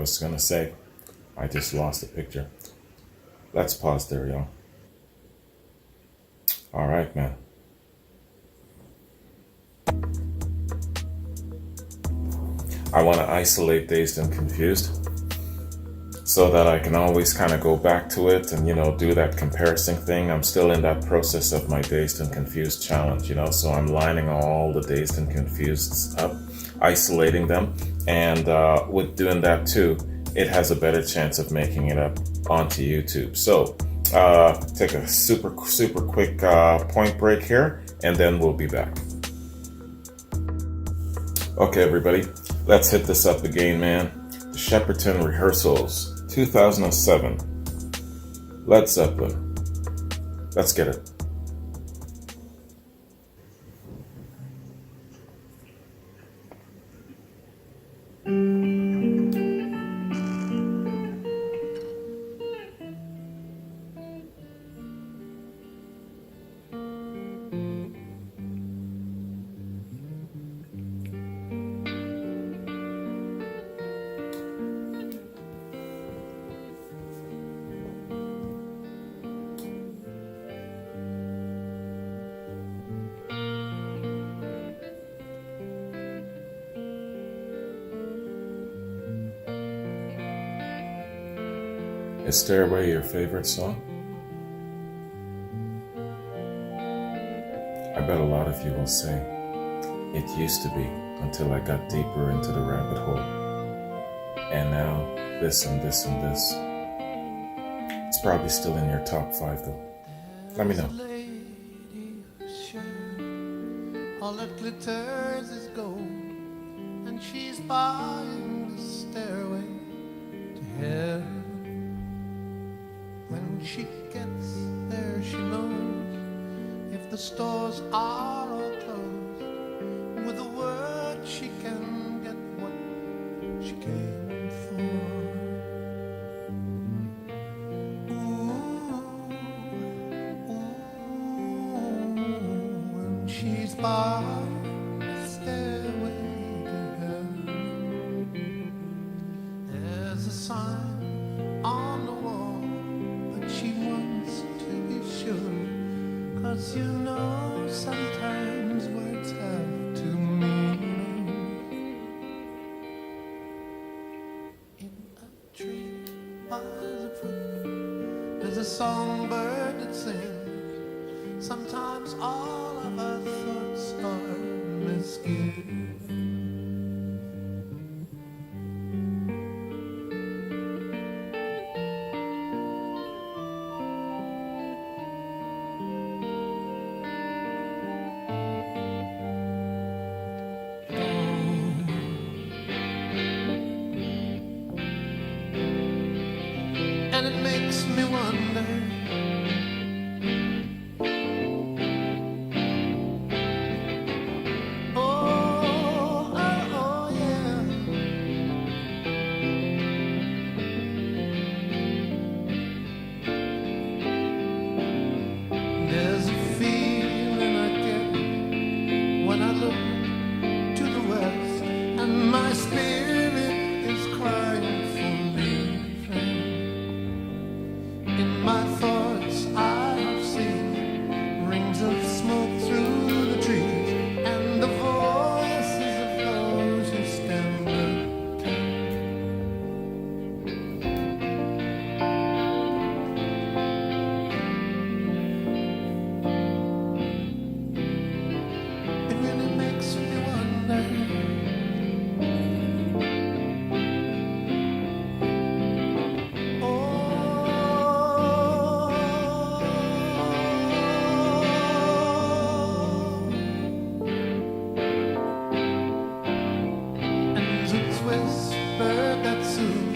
Speaker 1: was gonna say. I just lost the picture. Let's pause there, y'all. All right, man. I want to isolate Dazed and Confused so that I can always kind of go back to it and, do that comparison thing. I'm still in that process of my Dazed and Confused challenge, so I'm lining all the Dazed and Confused up, isolating them, and with doing that too, it has a better chance of making it up onto YouTube. So take a super quick point break here, and then we'll be back. Okay, everybody, let's hit this up again, man. The Shepperton Rehearsals, 2007. Led Zeppelin. Let's get it. Is Stairway your favorite song? I bet a lot of you will say, it used to be until I got deeper into the rabbit hole. And now, this and this and this. It's probably still in your top 5 though. Let me know.
Speaker 5: All that glitters is gold, and she's buying the stairway to heaven. When she gets there, she knows if the stores are all closed, with a word she can get what she came for. Ooh, and she's by the stairway to heaven. There's a sign on the wall, but she wants to be sure, 'cause sometimes words have two meanings. In a tree by the brook, there's a songbird that sings. Sometimes all of our thoughts are misgiven. And it makes me wonder, oh, yeah. There's a feeling I get when I look to the west, and my spirit is crying for leaving. In my thoughts I have seen rings of smoke through the trees, and the voices of those who stand looking. It really makes me wonder. Whisper that soon,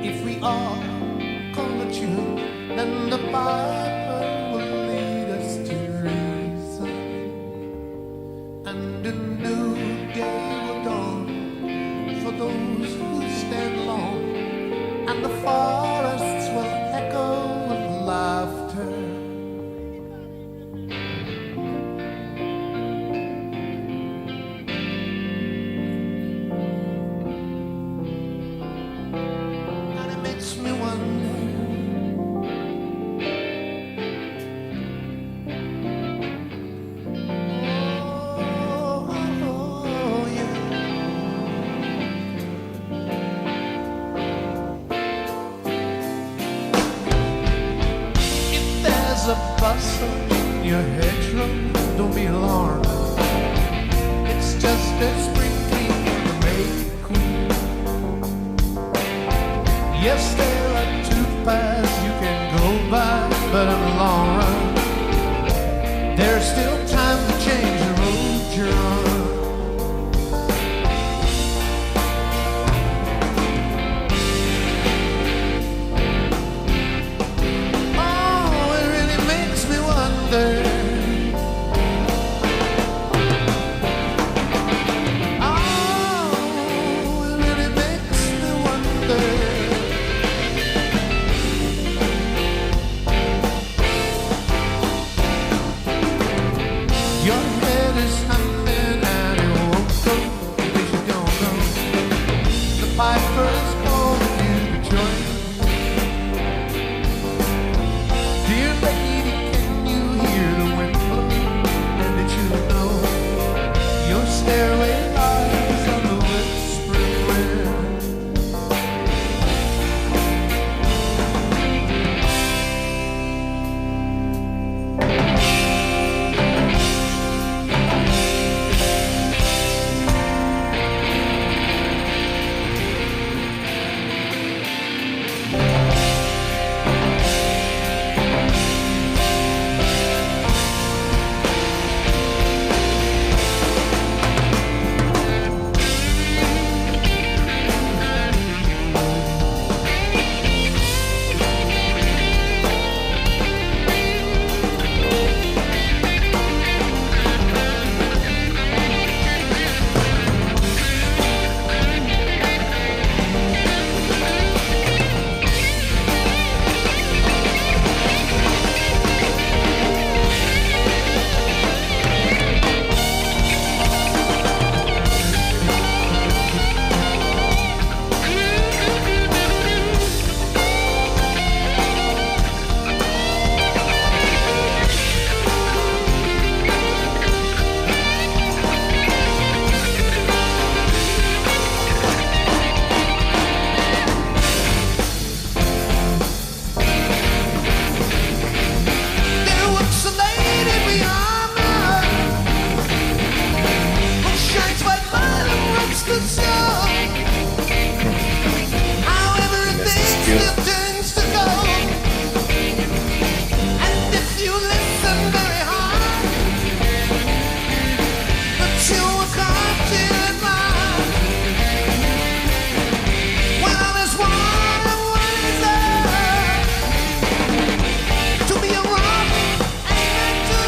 Speaker 5: if we all call the tune, then the piper will lead us to reason, and a new day will dawn for those who stand long, and the forests will echo with laughter.
Speaker 6: blossom in your hedgerow, don't be alarmed. It's just a spring clean of the May Queen. Yes, there are two paths you can go by, but in the long run, there's still time to change the road you're on. Oh, it really makes me wonder. Oh, it really makes me wonder. Your head is humming and it won't go, because you don't know. The piper's calling you to join. Dear lady, can you hear the wind blowing? And did you know your stairway lies on the whispering wind? There walks a lady beyond the who shines white light and rocks the sun. How everything still turns to gold. And if you listen very hard, the tune will come to your mind. Well, there's one and one is there. To be a rock and to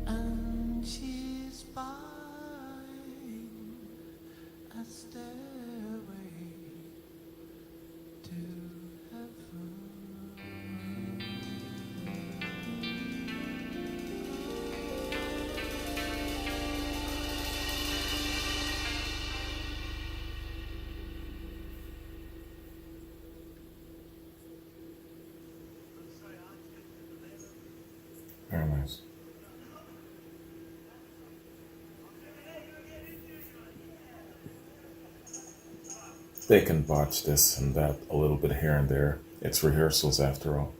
Speaker 6: and she's buying a stairway to heaven.
Speaker 1: Very nice. They can botch this and that a little bit here and there. It's rehearsals after all.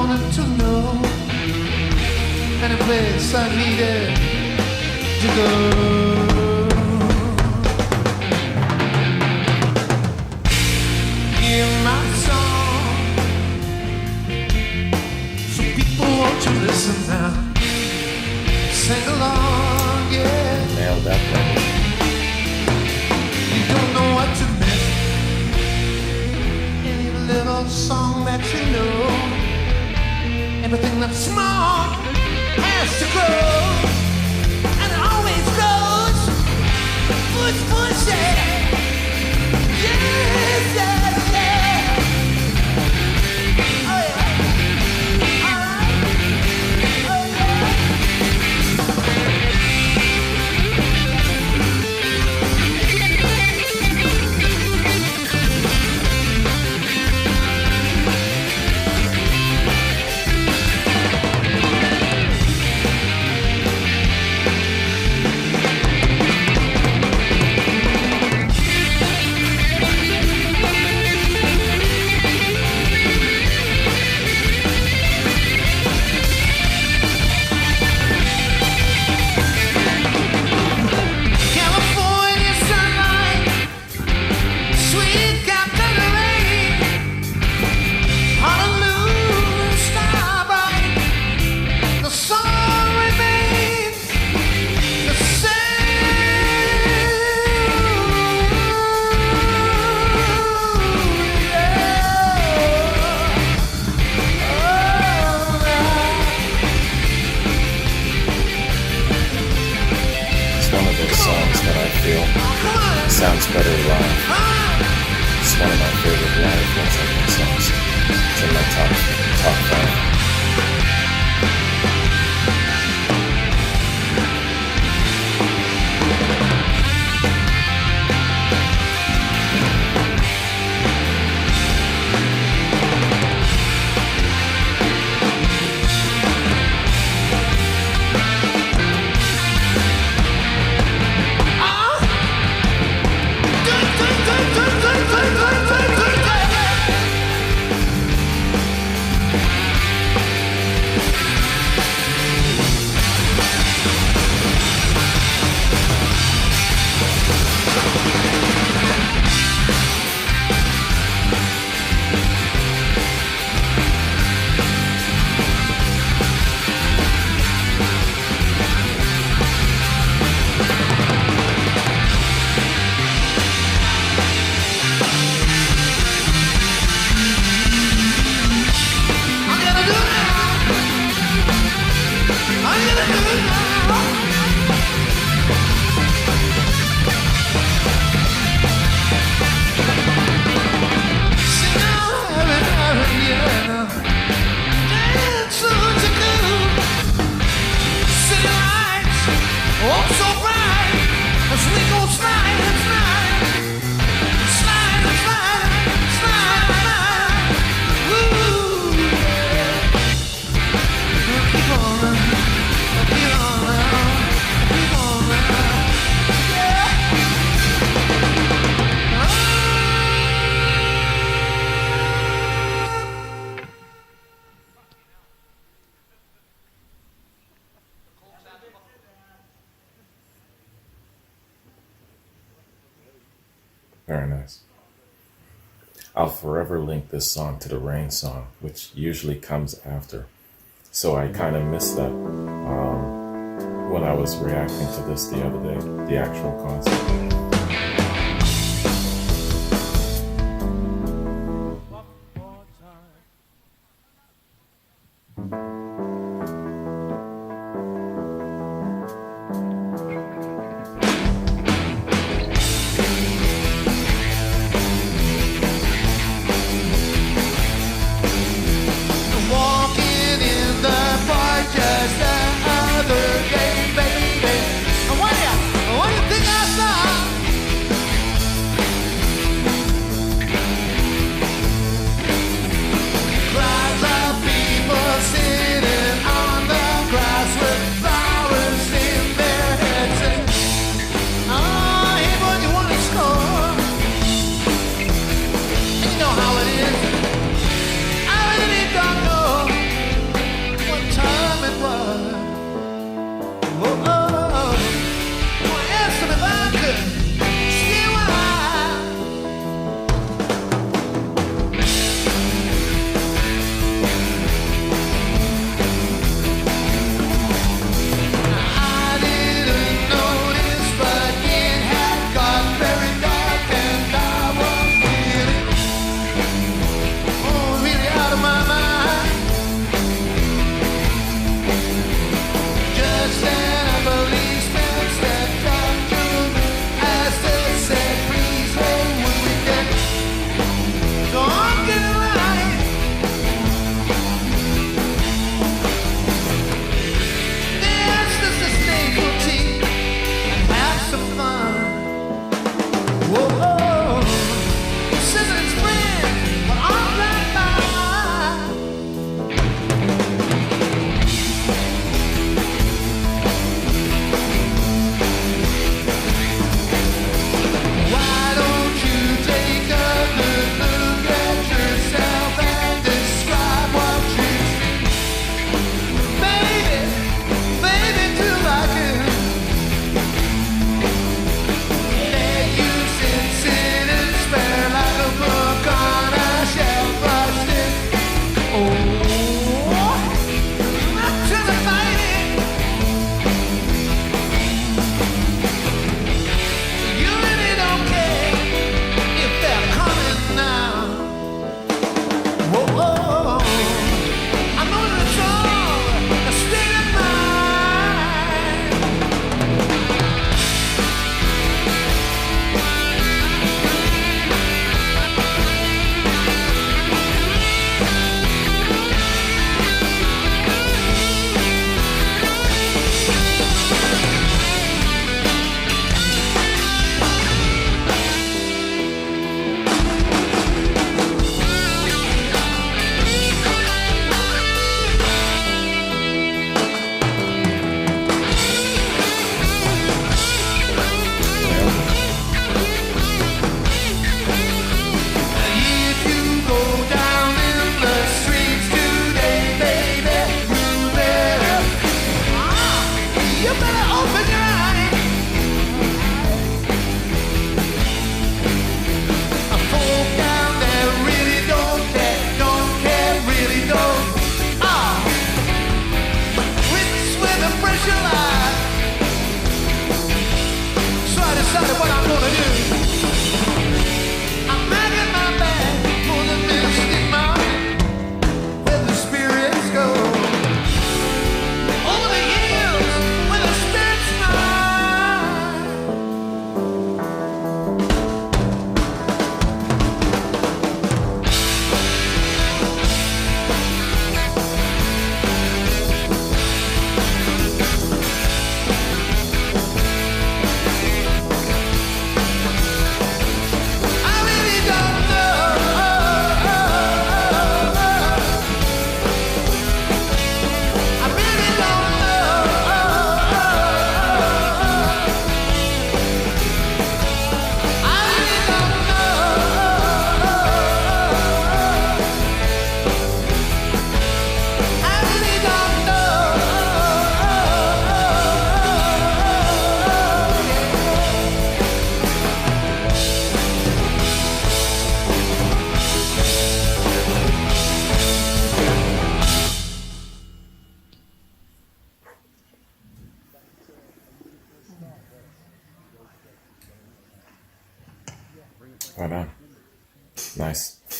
Speaker 6: wanted to know, any place I needed to go. Hear my song, so people won't you listen now, sing along, yeah.
Speaker 1: Nailed that one.
Speaker 6: You don't know what to miss, any little song that you know, everything that's small has to grow, and it always grows. Push, push it. Yes, yes, yeah. Oh yeah. All right. Oh yeah. California sunlight, sweet Captain Rain, Honolulu starbright, the song remains the
Speaker 1: It's one of those songs that I feel sounds better live. It's one of my favorite live Led Zeppelin songs. It's in my top 5. Very nice. I'll forever link this song to the Rain song, which usually comes after. So I kind of missed that when I was reacting to this the other day, the actual concert.
Speaker 6: Crowds of people sitting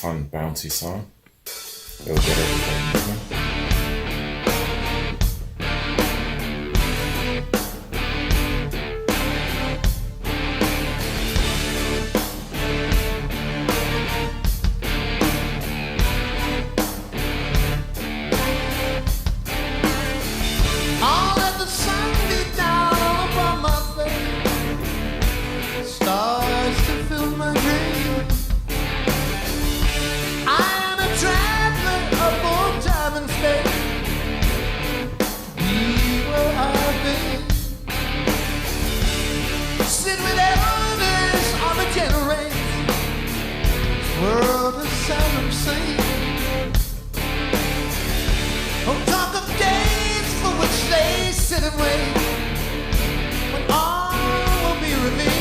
Speaker 1: fun, bouncy song. It'll get everybody moving.
Speaker 6: I'll let the sun beat down upon my face, stars to fill my dream. I am a traveler of both time and space, be where I've been. Sit with elders on the generation, this world is seldom seen. Oh, talk of days for which they sit and wait, when all will be revealed.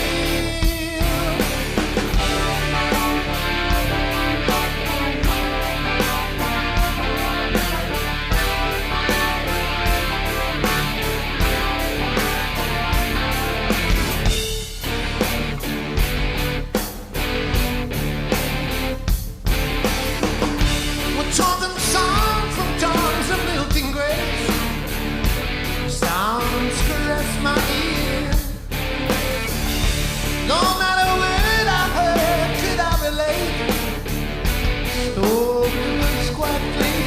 Speaker 6: We're talking songs from dawns of lilting grace, sounds caress my ear. No matter what I heard, could I relate? Story was quite clear.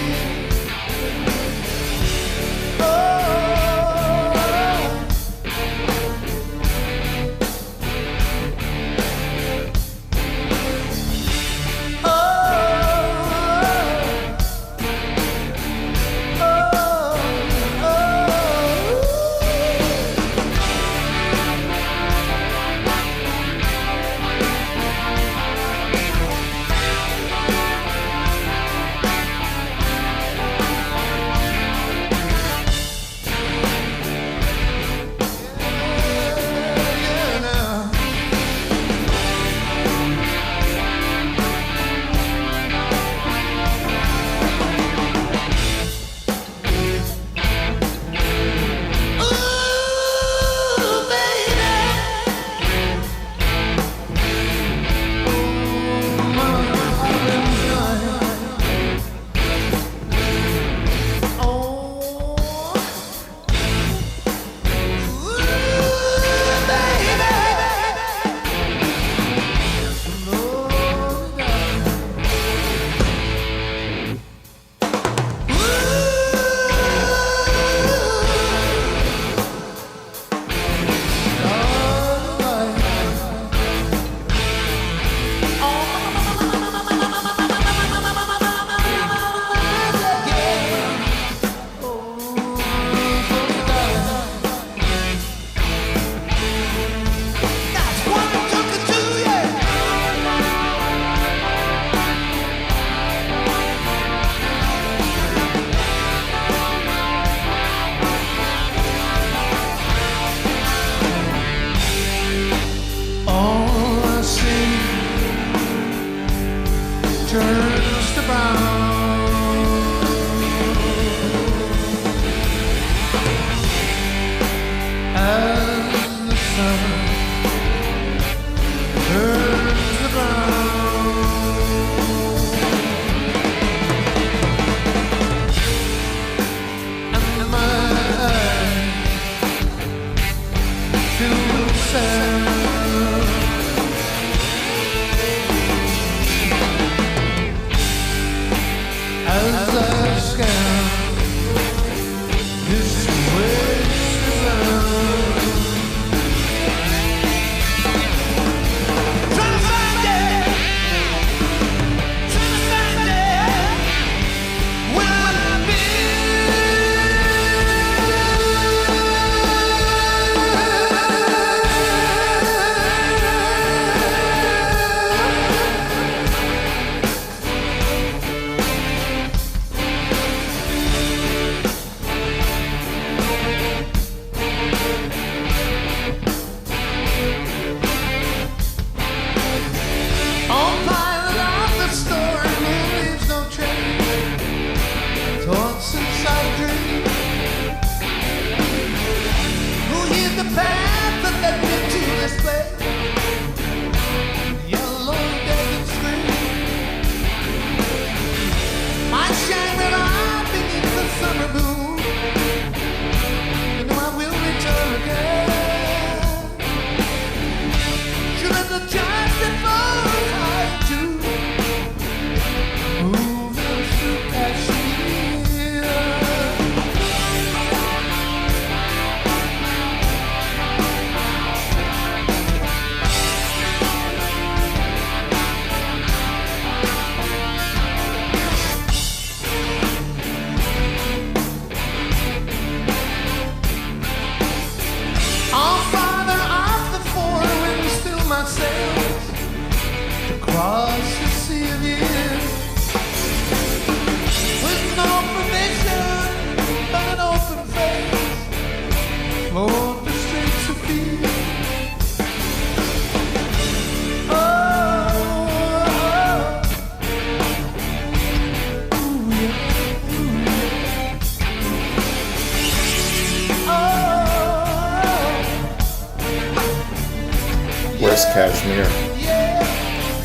Speaker 1: Cashmere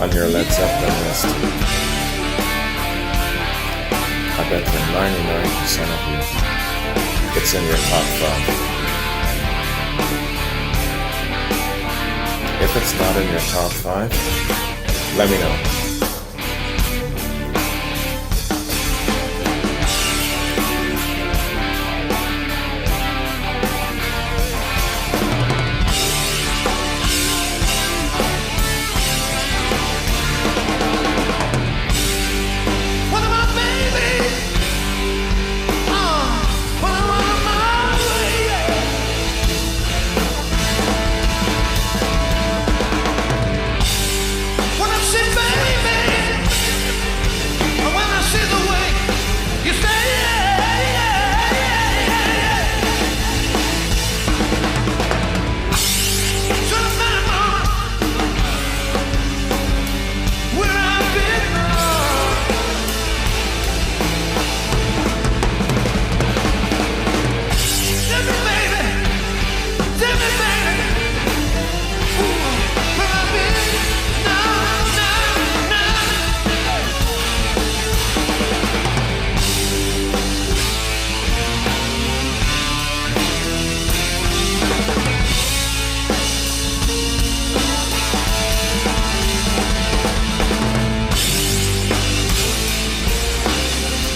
Speaker 1: on your Led Zeppelin list? I bet for 99% of you, it's in your top 5. If it's not in your top 5, let me know.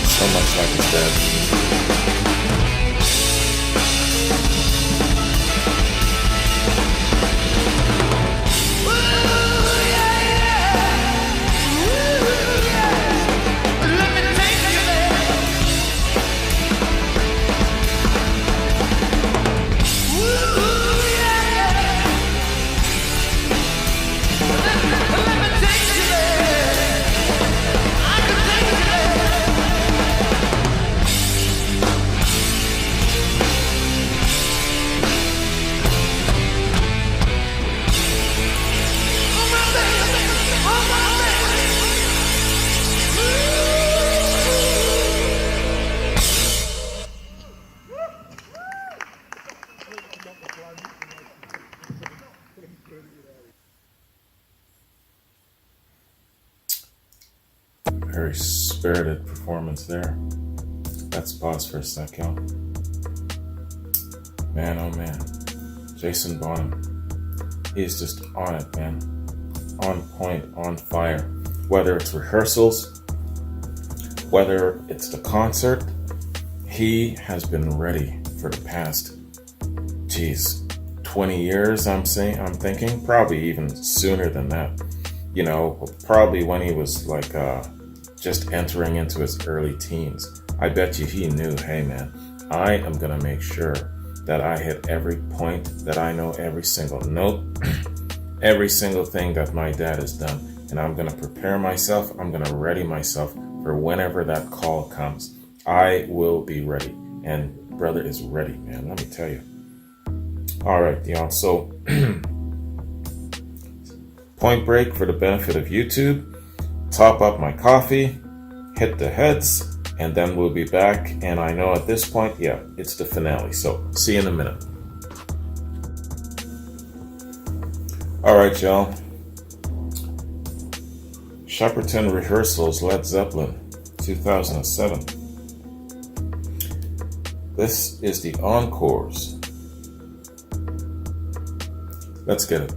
Speaker 1: So much like it's dead. Very spirited performance there. Let's pause for a sec, y'all. Man, oh man. Jason Bonham. He's just on it, man. On point, on fire. Whether it's rehearsals, whether it's the concert, he has been ready for the past, 20 years, I'm thinking. Probably even sooner than that. You know, probably when he was like, just entering into his early teens. I bet you he knew, hey man, I am gonna make sure that I hit every point, that I know every single note, every single thing that my dad has done. And I'm gonna prepare myself, I'm gonna ready myself for whenever that call comes. I will be ready. And brother is ready, man, let me tell you. All right, y'all, so point break for the benefit of YouTube. Top up my coffee, hit the heads, and then we'll be back. And I know at this point, yeah, it's the finale. So see you in a minute. All right, y'all. Shepperton Rehearsals, Led Zeppelin, 2007. This is the encores. Let's get it.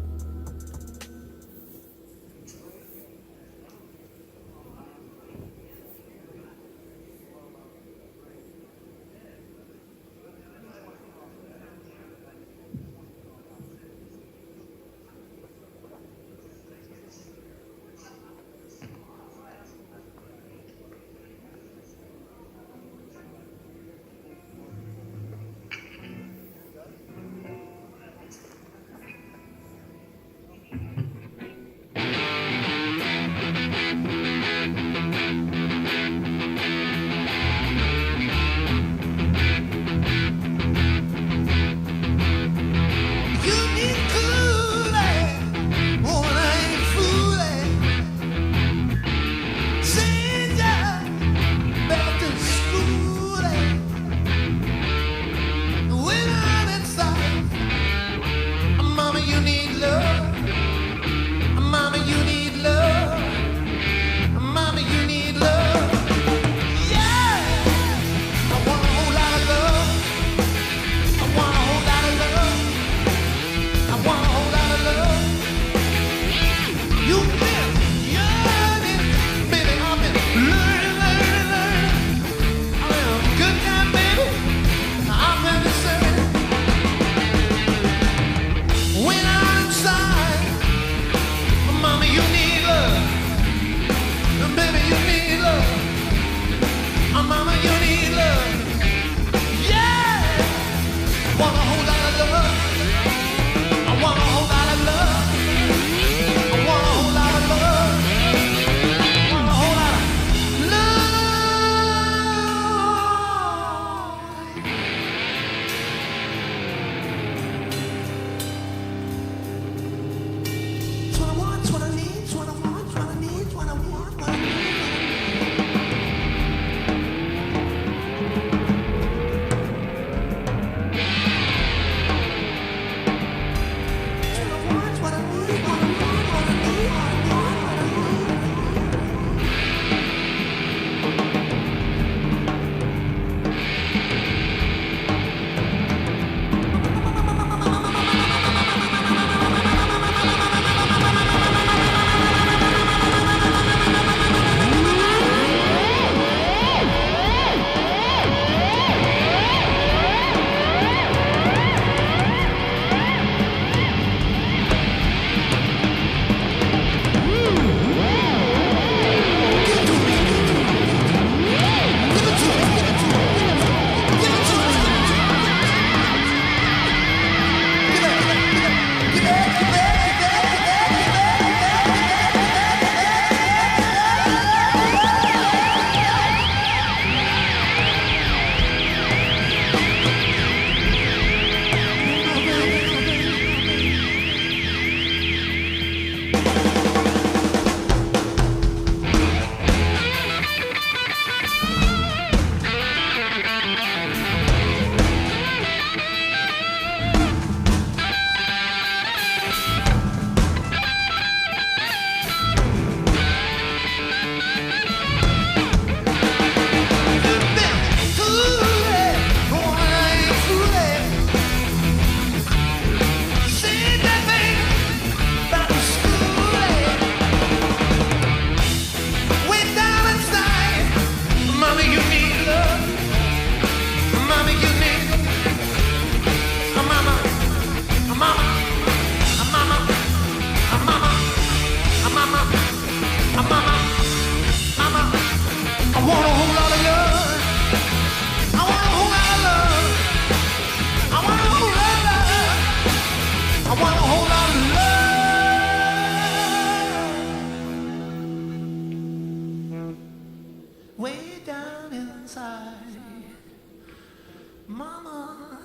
Speaker 6: Mama,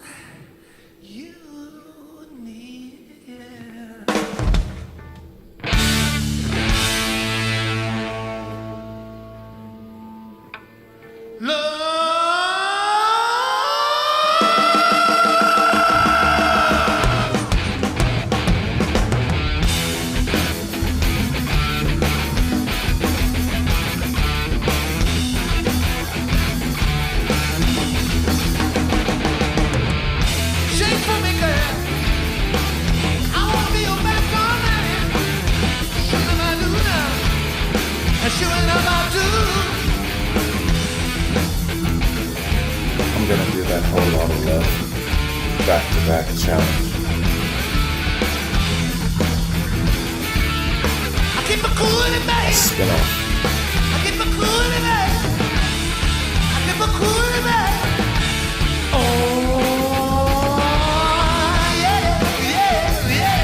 Speaker 6: you need
Speaker 1: I'm gonna do that whole lot of love back-to-back challenge.
Speaker 6: I keep a coolie, baby.
Speaker 1: Spin off.
Speaker 6: I keep a coolie, baby. I keep a coolie, baby. Oh, yeah, yeah, yeah.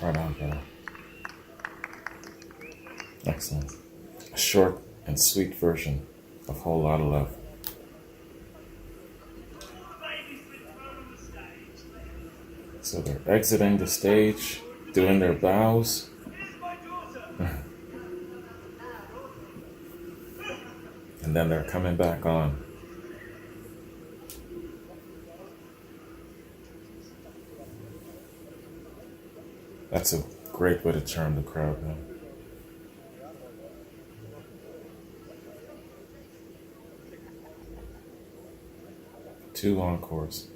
Speaker 1: Right on, brother. Excellent. A short and sweet version of Whole Lotta Love. So they're exiting the stage, doing their bows. And then they're coming back on. That's a great way to charm the crowd, man. Two encores.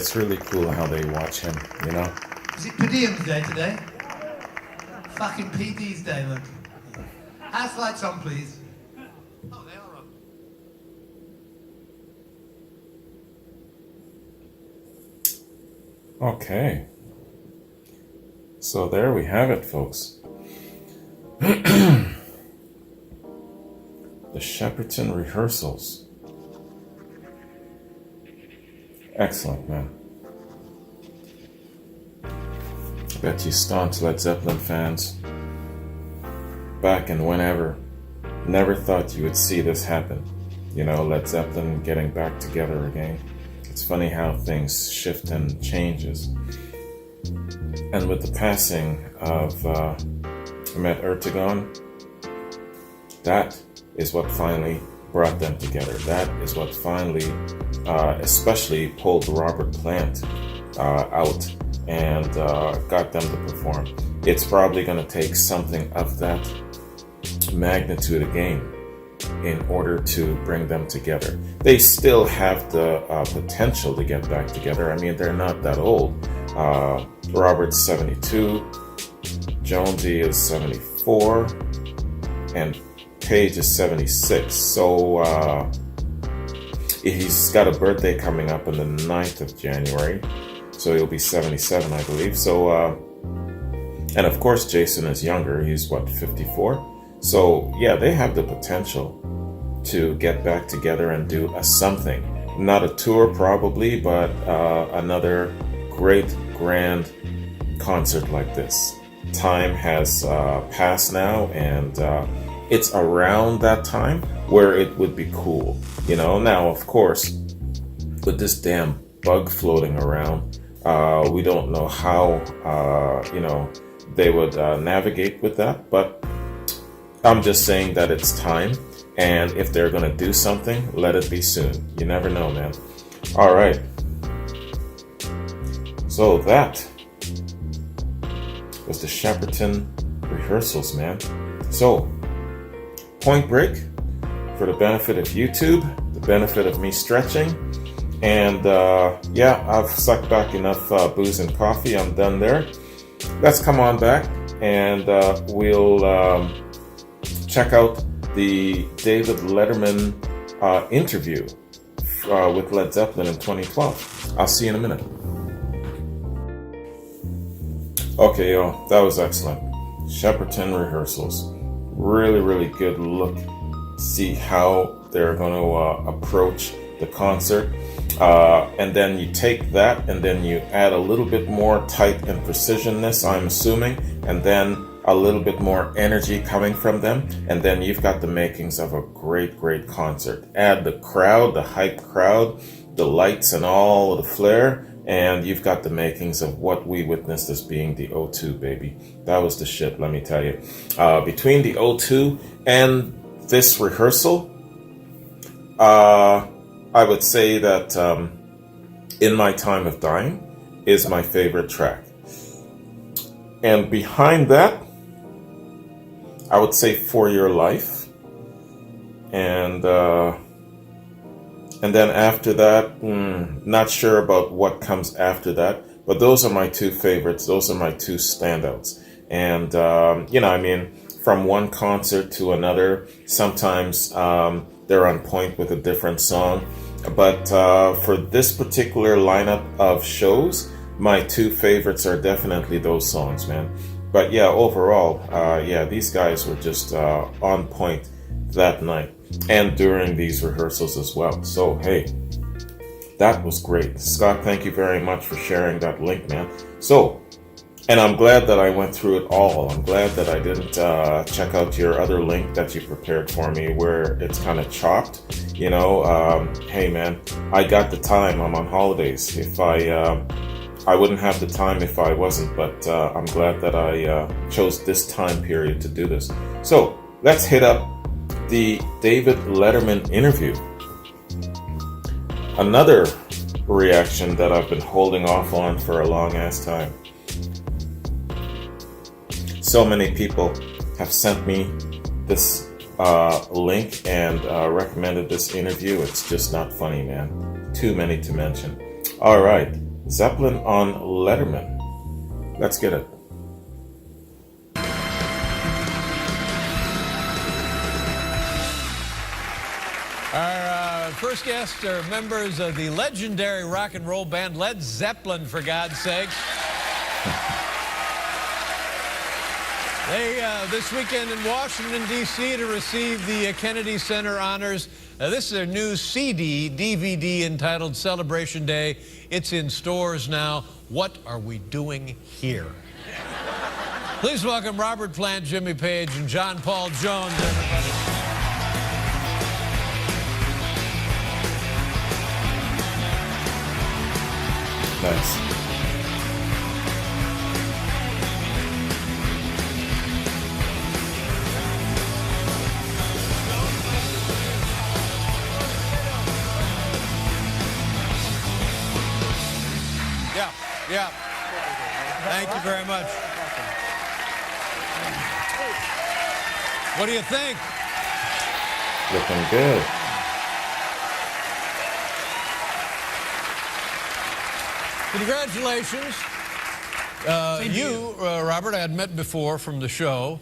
Speaker 1: it's really cool how they watch him, you know?
Speaker 6: Is it per diem today? Fucking PD's day, look. House lights on, please. Oh, they are on.
Speaker 1: Okay. So there we have it, folks. The Shepperton Rehearsals. Excellent, man. I bet you staunch Led Zeppelin fans, back and whenever, never thought you would see this happen. You know, Led Zeppelin getting back together again. It's funny how things shift and changes. And with the passing of Ahmet Ertegun, that is what finally brought them together. That is what finally, especially pulled Robert Plant out and got them to perform. It's probably going to take something of that magnitude again in order to bring them together. They still have the potential to get back together. I mean, they're not that old. Robert's 72, Jonesy is 74, and Page is 76. So he's got a birthday coming up on the 9th of January. So he'll be 77, I believe. So, and of course, Jason is younger. He's what, 54? So yeah, they have the potential to get back together and do a something. Not a tour probably, but another great grand concert like this. Time has passed now, and it's around that time where it would be cool, you know. Now, of course, with this damn bug floating around, we don't know how, you know, they would navigate with that, but I'm just saying that it's time, and if they're going to do something, let it be soon. You never know, man. All right. So that was the Shepperton Rehearsals, man. So, Point Break, for the benefit of YouTube, the benefit of me stretching, and yeah, I've sucked back enough booze and coffee. I'm done there. Let's come on back, and we'll check out the David Letterman interview with Led Zeppelin in 2012. I'll see you in a minute. Okay, yo, that was excellent. Shepperton Rehearsals. Really, really good look. See how they're going to approach the concert. And then you take that and then you add a little bit more type and precisionness, I'm assuming, and then a little bit more energy coming from them, and then you've got the makings of a great, great concert. Add the crowd, the hype crowd, the lights and all of the flair, and you've got the makings of what we witnessed as being the O2, baby. That was the shit, let me tell you. Between the O2 and this rehearsal, I would say that In My Time of Dying is my favorite track. And behind that, I would say For Your Life. And then after that, not sure about what comes after that. But those are my two favorites. Those are my two standouts. And, you know, I mean, from one concert to another, sometimes they're on point with a different song. But for this particular lineup of shows, my two favorites are definitely those songs, man. But yeah, overall, yeah, these guys were just on point that night and during these rehearsals as well. So, hey, that was great. Scott, thank you very much for sharing that link, man. So, and I'm glad that I went through it all. I'm glad that I didn't check out your other link that you prepared for me where it's kind of chopped. You know, hey, man, I got the time. I'm on holidays. If I wouldn't have the time if I wasn't, but I'm glad that I chose this time period to do this. So let's hit up the David Letterman interview. Another reaction that I've been holding off on for a long ass time. So many people have sent me this link and recommended this interview. It's just not funny, man. Too many to mention. All right. Zeppelin on Letterman. Let's get it.
Speaker 7: Our first guests are members of the legendary rock and roll band Led Zeppelin, for God's sakes. They, this weekend in Washington, D.C. to receive the Kennedy Center honors. This is their new CD, DVD entitled Celebration Day. It's in stores now. What are we doing here? Please welcome Robert Plant, Jimmy Page, and John Paul Jones, everybody.
Speaker 1: Nice.
Speaker 7: Yeah. Thank you very much. What do you think?
Speaker 1: Looking good.
Speaker 7: Congratulations. Robert, I had met before from the show.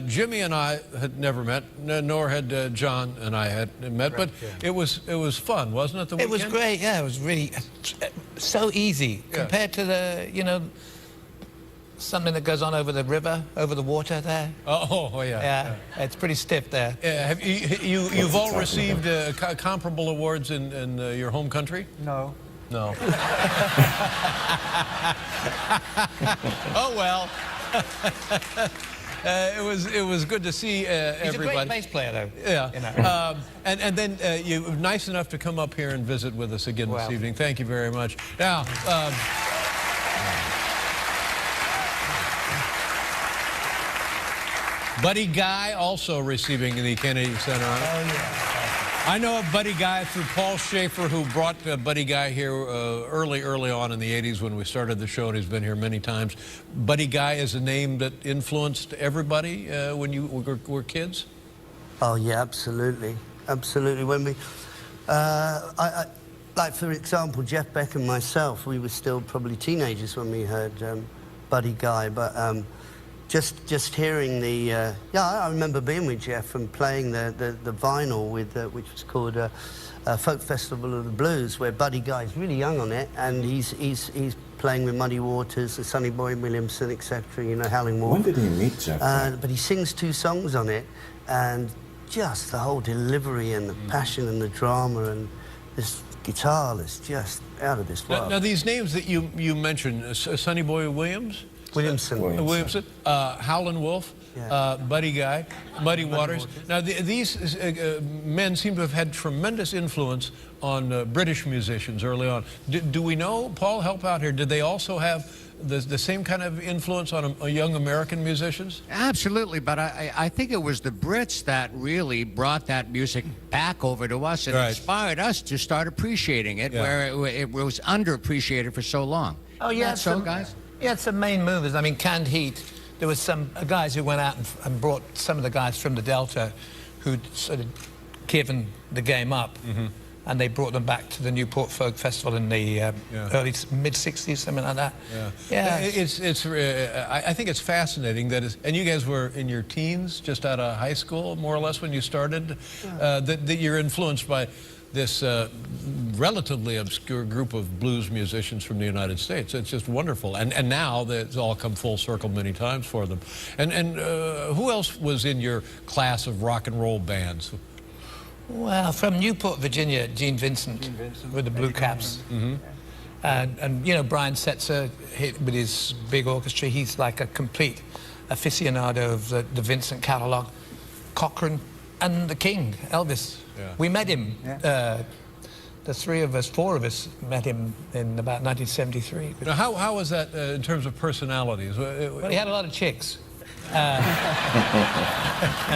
Speaker 7: Jimmy and I had never met, nor had John and I had met, but it was fun, wasn't it, the weekend?
Speaker 8: It was great, yeah. It was really so easy compared to the, something that goes on over the river, over the water there.
Speaker 7: Oh, yeah.
Speaker 8: It's pretty stiff there.
Speaker 7: Yeah, have you've all received comparable awards in your home country?
Speaker 8: No.
Speaker 7: No. Oh well. It was good to see everybody.
Speaker 8: He's a great bass player, though.
Speaker 7: Yeah. And then you were nice enough to come up here and visit with us again this evening. Thank you very much. Now. Buddy Guy also receiving the Kennedy Center honor.
Speaker 8: Oh yeah.
Speaker 7: I know a Buddy Guy through Paul Schaefer, who brought Buddy Guy here early on in the 80s when we started the show, and he's been here many times. Buddy Guy is a name that influenced everybody when you were kids?
Speaker 9: Oh, yeah, absolutely. Absolutely. When we, like, for example, Jeff Beck and myself, we were still probably teenagers when we heard Buddy Guy, but just hearing the I remember being with Jeff and playing the vinyl with which was called Folk Festival of the Blues, where Buddy Guy's really young on it, and he's playing with Muddy Waters, the Sonny Boy Williamson, etc. Howling Wolf.
Speaker 1: When did he meet Jeff?
Speaker 9: But he sings 2 songs on it, and just the whole delivery and the passion and the drama and this guitar is just out of this world.
Speaker 7: Now these names that you mentioned, Sonny Boy Williamson, Howlin' Wolf, Buddy Guy, Muddy Waters. Now these men seem to have had tremendous influence on British musicians early on. Do we know, Paul, help out here, did they also have the same kind of influence on young American musicians?
Speaker 10: Absolutely, but I think it was the Brits that really brought that music back over to us and inspired us to start appreciating it, where it was underappreciated for so long.
Speaker 8: Oh, yeah.
Speaker 10: So, guys?
Speaker 8: Yeah, it's some main movers. I mean, Canned Heat, there was some guys who went out and brought some of the guys from the Delta who'd sort of given the game up. And they brought them back to the Newport Folk Festival in the early mid-60s, something like that.
Speaker 7: Yeah. I think it's fascinating that and you guys were in your teens, just out of high school, more or less, when you started, that you're influenced by this relatively obscure group of blues musicians from the United States. It's just wonderful. And now it's all come full circle many times for them. And who else was in your class of rock and roll bands?
Speaker 8: Well, from Newport, Virginia, Gene Vincent with the Blue Caps. And Brian Setzer with his big orchestra, he's like a complete aficionado of the Vincent catalog. Cochran and the King, Elvis. We met him, the 4 of us met him in about 1973.
Speaker 7: Now, how was that in terms of personalities?
Speaker 8: Well, he had a lot of chicks.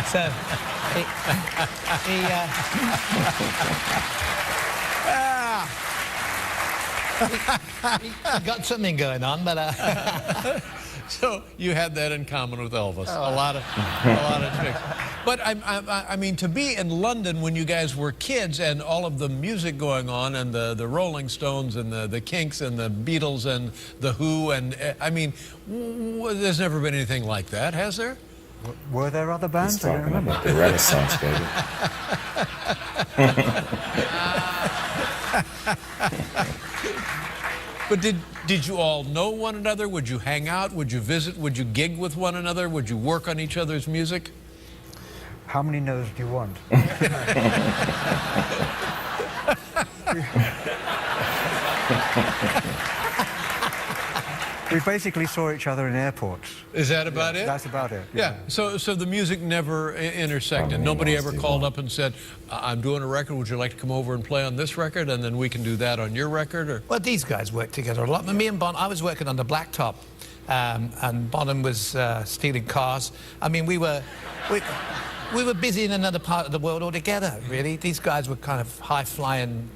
Speaker 8: So he got something going on, but
Speaker 7: So you had that in common with Elvis. A lot of tricks. But I mean, to be in London when you guys were kids and all of the music going on and the Rolling Stones and the Kinks and the Beatles and the Who and I mean, there's never been anything like that, has there?
Speaker 11: Were there other bands?
Speaker 1: He's talking about the Renaissance, baby.
Speaker 7: But did you all know one another? Would you hang out? Would you visit? Would you gig with one another? Would you work on each other's music?
Speaker 11: How many no's do you want? We basically saw each other in airports.
Speaker 7: Is that about it?
Speaker 11: That's about it.
Speaker 7: Yeah. So the music never intersected. Nobody ever called up and said, "I'm doing a record. Would you like to come over and play on this record, and then we can do that on your record?" Or
Speaker 8: well, these guys worked together a lot. Me and Bon, I was working on the Blacktop, and Bonham was stealing cars. I mean, we were busy in another part of the world altogether. Really, these guys were kind of high-flying.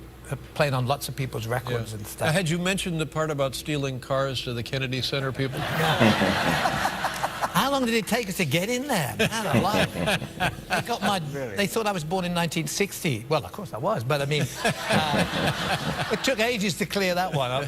Speaker 8: Playing on lots of people's records and stuff.
Speaker 7: Had you mentioned the part about stealing cars to the Kennedy Center people?
Speaker 8: How long did it take us to get in there? Man alive. They thought I was born in 1960. Well, of course I was, but I mean, it took ages to clear that one up.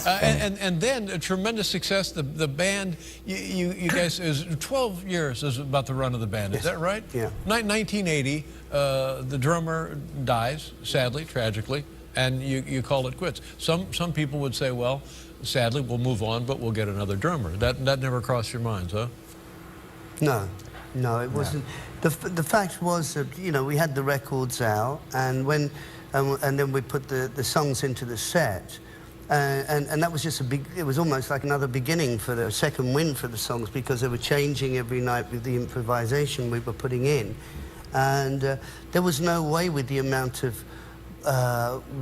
Speaker 7: And then a tremendous success. The band, you guys, is 12 years is about the run of the band. Is that right?
Speaker 9: Yeah.
Speaker 7: 1980, the drummer dies, sadly, tragically, and you call it quits. Some people would say, well, sadly, we'll move on, but we'll get another drummer. That never crossed your minds, huh?
Speaker 9: No, it wasn't. The fact was that, you know, we had the records out, and when and then we put the songs into the set, and that was just it was almost like another beginning for the second wind for the songs, because they were changing every night with the improvisation we were putting in, and there was no way with the amount of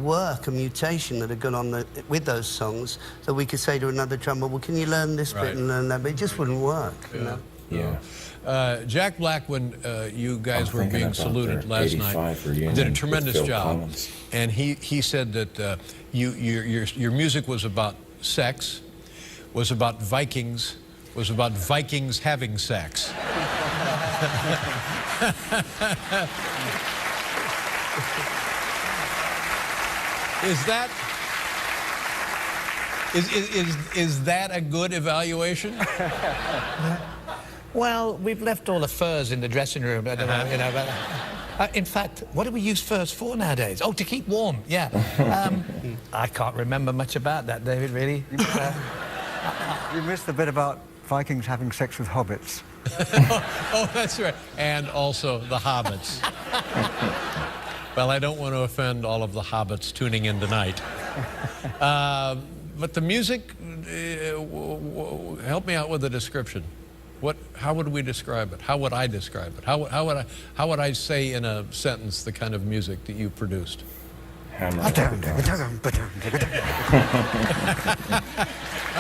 Speaker 9: work and mutation that had gone on with those songs that we could say to another drummer, well, can you learn this bit and learn that? But it just wouldn't work, you know?
Speaker 1: Yeah.
Speaker 7: Jack Black, when you guys were being saluted last night, did a tremendous job. Collins. And he said that your music was about sex, was about Vikings, was about Vikings having sex. Is that a good evaluation?
Speaker 8: Well, we've left all the furs in the dressing room. I don't know, you know. But, in fact, what do we use furs for nowadays? Oh, to keep warm. Yeah. I can't remember much about that, David. Really.
Speaker 11: You missed the bit about Vikings having sex with hobbits.
Speaker 7: Oh, that's right. And also the hobbits. Well, I don't want to offend all of the hobbits tuning in tonight. But the music, help me out with a description. How would we describe it? How would I describe it? How would I say in a sentence the kind of music that you produced?
Speaker 1: All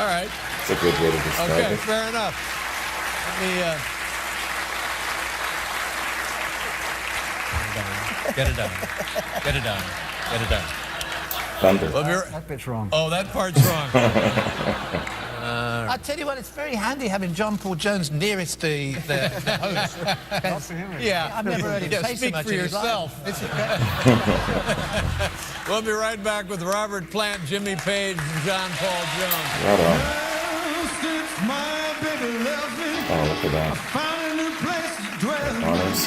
Speaker 1: right. It's a good way to describe it.
Speaker 7: Okay, fair enough. Let me get it done. Get it done. Get it done.
Speaker 1: Thunder.
Speaker 11: That bit's wrong.
Speaker 7: Oh, that part's wrong.
Speaker 8: I tell you what, it's very handy having John Paul Jones nearest the host.
Speaker 7: Yeah,
Speaker 8: I've never heard him say so
Speaker 7: speak
Speaker 8: much
Speaker 7: for
Speaker 8: in his
Speaker 7: yourself.
Speaker 8: life.
Speaker 7: We'll be right back with Robert Plant, Jimmy Page, and John Paul Jones.
Speaker 1: Right on.
Speaker 2: Since my baby left me,
Speaker 1: Oh, look at that.
Speaker 2: I found a new place to dwell.
Speaker 1: Honors.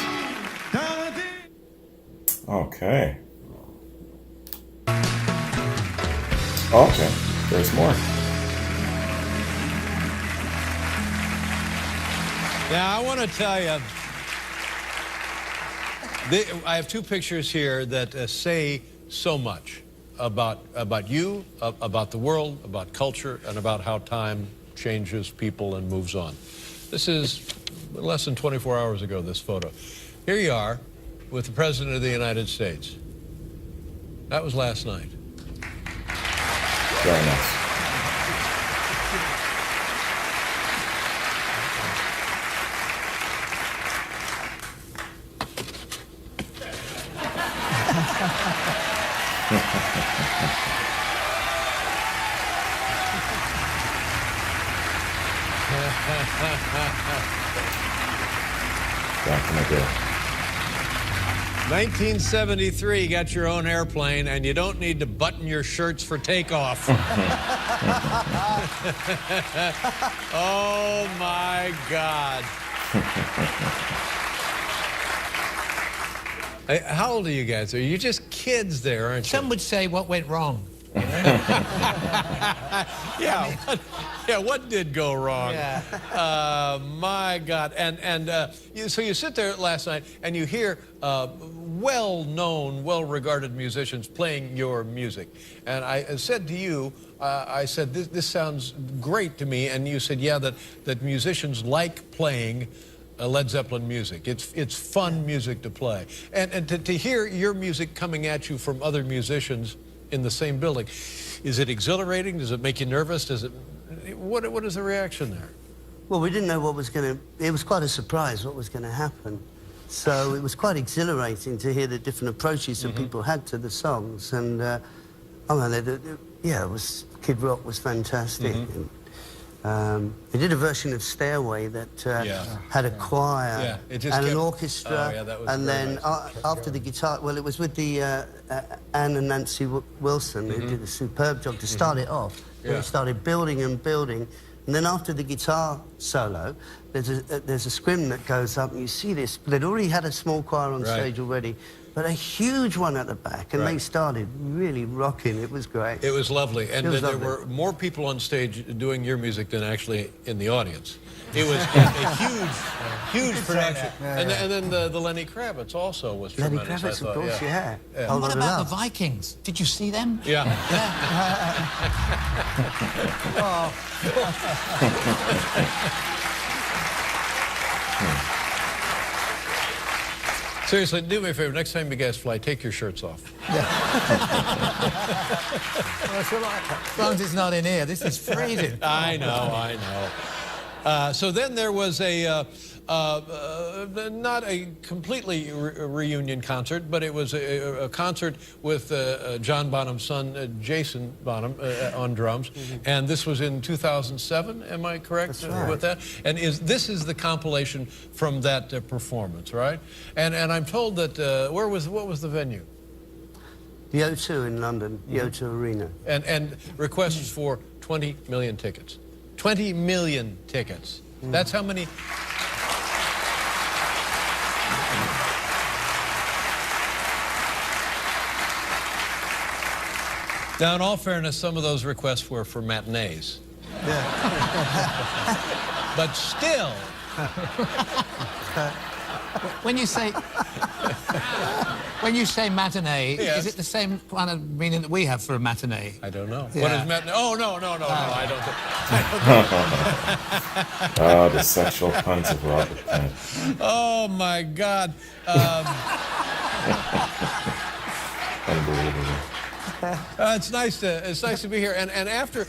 Speaker 2: Down at the
Speaker 1: Okay. Okay. There's more.
Speaker 7: Now, I want to tell you, I have two pictures here that say so much about you, about the world, about culture, and about how time changes people and moves on. This is less than 24 hours ago, this photo. Here you are with the President of the United States. That was last night.
Speaker 1: Very nice. Back in the day.
Speaker 7: 1973, you got your own airplane, and you don't need to button your shirts for takeoff. Oh, my God. How old are you guys? Are you just kids there, aren't you?
Speaker 8: Some would say, what went wrong?
Speaker 7: Yeah, what did go wrong?
Speaker 8: Yeah.
Speaker 7: My God. So you sit there last night and you hear well-known, well-regarded musicians playing your music. And I said to you, I said, this sounds great to me. And you said, yeah, that musicians like playing Led Zeppelin music. It's fun music to play. And to hear your music coming at you from other musicians in the same building, is it exhilarating? Does it make you nervous? What is the reaction there?
Speaker 9: Well, we didn't know what was going to... It was quite a surprise what was going to happen. So it was quite exhilarating to hear the different approaches that people had to the songs. And, it was... Kid Rock was fantastic. They did a version of Stairway that had a choir and an orchestra. And then after the guitar... Well, it was with the Anne and Nancy Wilson who did a superb job to start it off. They started building and building. And then after the guitar solo, there's a scrim that goes up, and you see this. They'd already had a small choir on stage already, but a huge one at the back, and they started really rocking. It was great.
Speaker 7: It was lovely. And there were more people on stage doing your music than actually in the audience. It was a huge production. And then the Lenny Kravitz also was tremendous.
Speaker 9: Lenny Kravitz,
Speaker 7: I thought,
Speaker 9: of course, yeah.
Speaker 8: And what about the Vikings? Did you see them?
Speaker 7: Yeah. Seriously, do me a favor. Next time you guys fly, take your shirts off.
Speaker 8: As long as it's not in here. This is freezing.
Speaker 7: I know. So then there was not a completely reunion concert, but it was a concert with John Bonham's son, Jason Bonham, on drums. And this was in 2007, am I correct with that? And this is the compilation from that performance, right? And I'm told that, what was the venue?
Speaker 9: The O2 in London, the O2 Arena.
Speaker 7: And requests for 20 million tickets. 20 million tickets. That's how many... Now, in all fairness, some of those requests were for matinees. But still...
Speaker 8: When you say matinee, is it the same kind of meaning that we have for a matinee?
Speaker 7: I don't know. What is matinee? Oh, no, I don't think.
Speaker 1: Oh, the sexual puns of Robert Plant.
Speaker 7: Oh, my God.
Speaker 1: Unbelievable.
Speaker 7: It's nice to be here. And after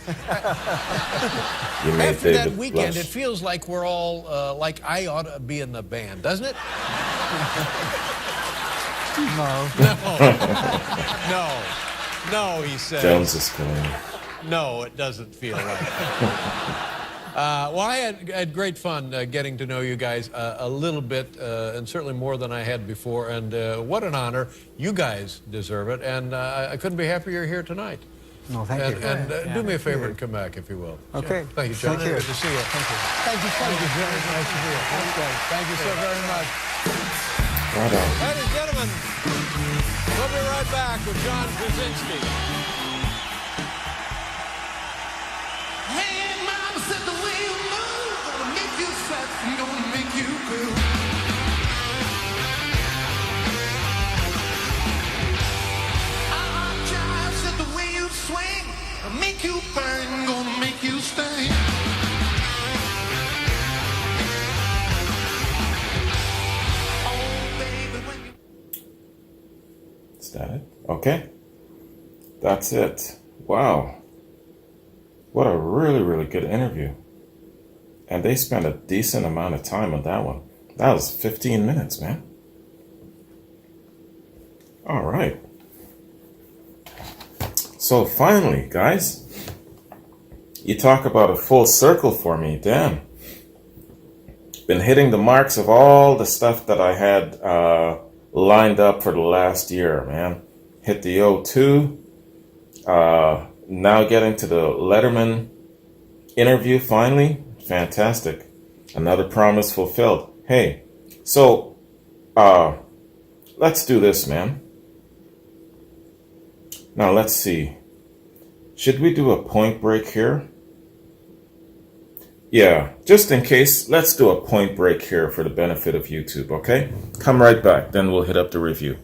Speaker 1: after
Speaker 7: that weekend, it feels like we're all like I ought to be in the band, doesn't it? No, he says.
Speaker 1: Jones is going.
Speaker 7: No, it doesn't feel right. Well, I had great fun getting to know you guys a little bit, and certainly more than I had before. And what an honor. You guys deserve it. And I couldn't be happier you're here tonight.
Speaker 11: No, thank you.
Speaker 7: And do me a favor and come back, if you will.
Speaker 11: Okay.
Speaker 7: Thank you, John.
Speaker 11: Thank you.
Speaker 7: Good to see you. Thank you. Thank you so much. Nice to see you. Thank you so very much.
Speaker 1: Right on.
Speaker 7: Ladies and gentlemen, we'll be right back with John Krasinski.
Speaker 5: Hey, mama said the way you move gonna make you sweat and gonna make you blue. Jive said the way you swing gonna make you burn, gonna make you sting. Oh, baby, when you...
Speaker 1: Is that it? Okay. That's it. Wow. What a really, really good interview. And they spent a decent amount of time on that one. That was 15 minutes, man. All right. So finally, guys, you talk about a full circle for me. Damn. Been hitting the marks of all the stuff that I had lined up for the last year, man. Hit the O2. Now getting to the Letterman interview finally. Fantastic. Another promise fulfilled. Hey, so let's do this, man. Now let's see. Should we do a point break here? Yeah, just in case, let's do a point break here for the benefit of YouTube, okay? Come right back, then we'll hit up the review.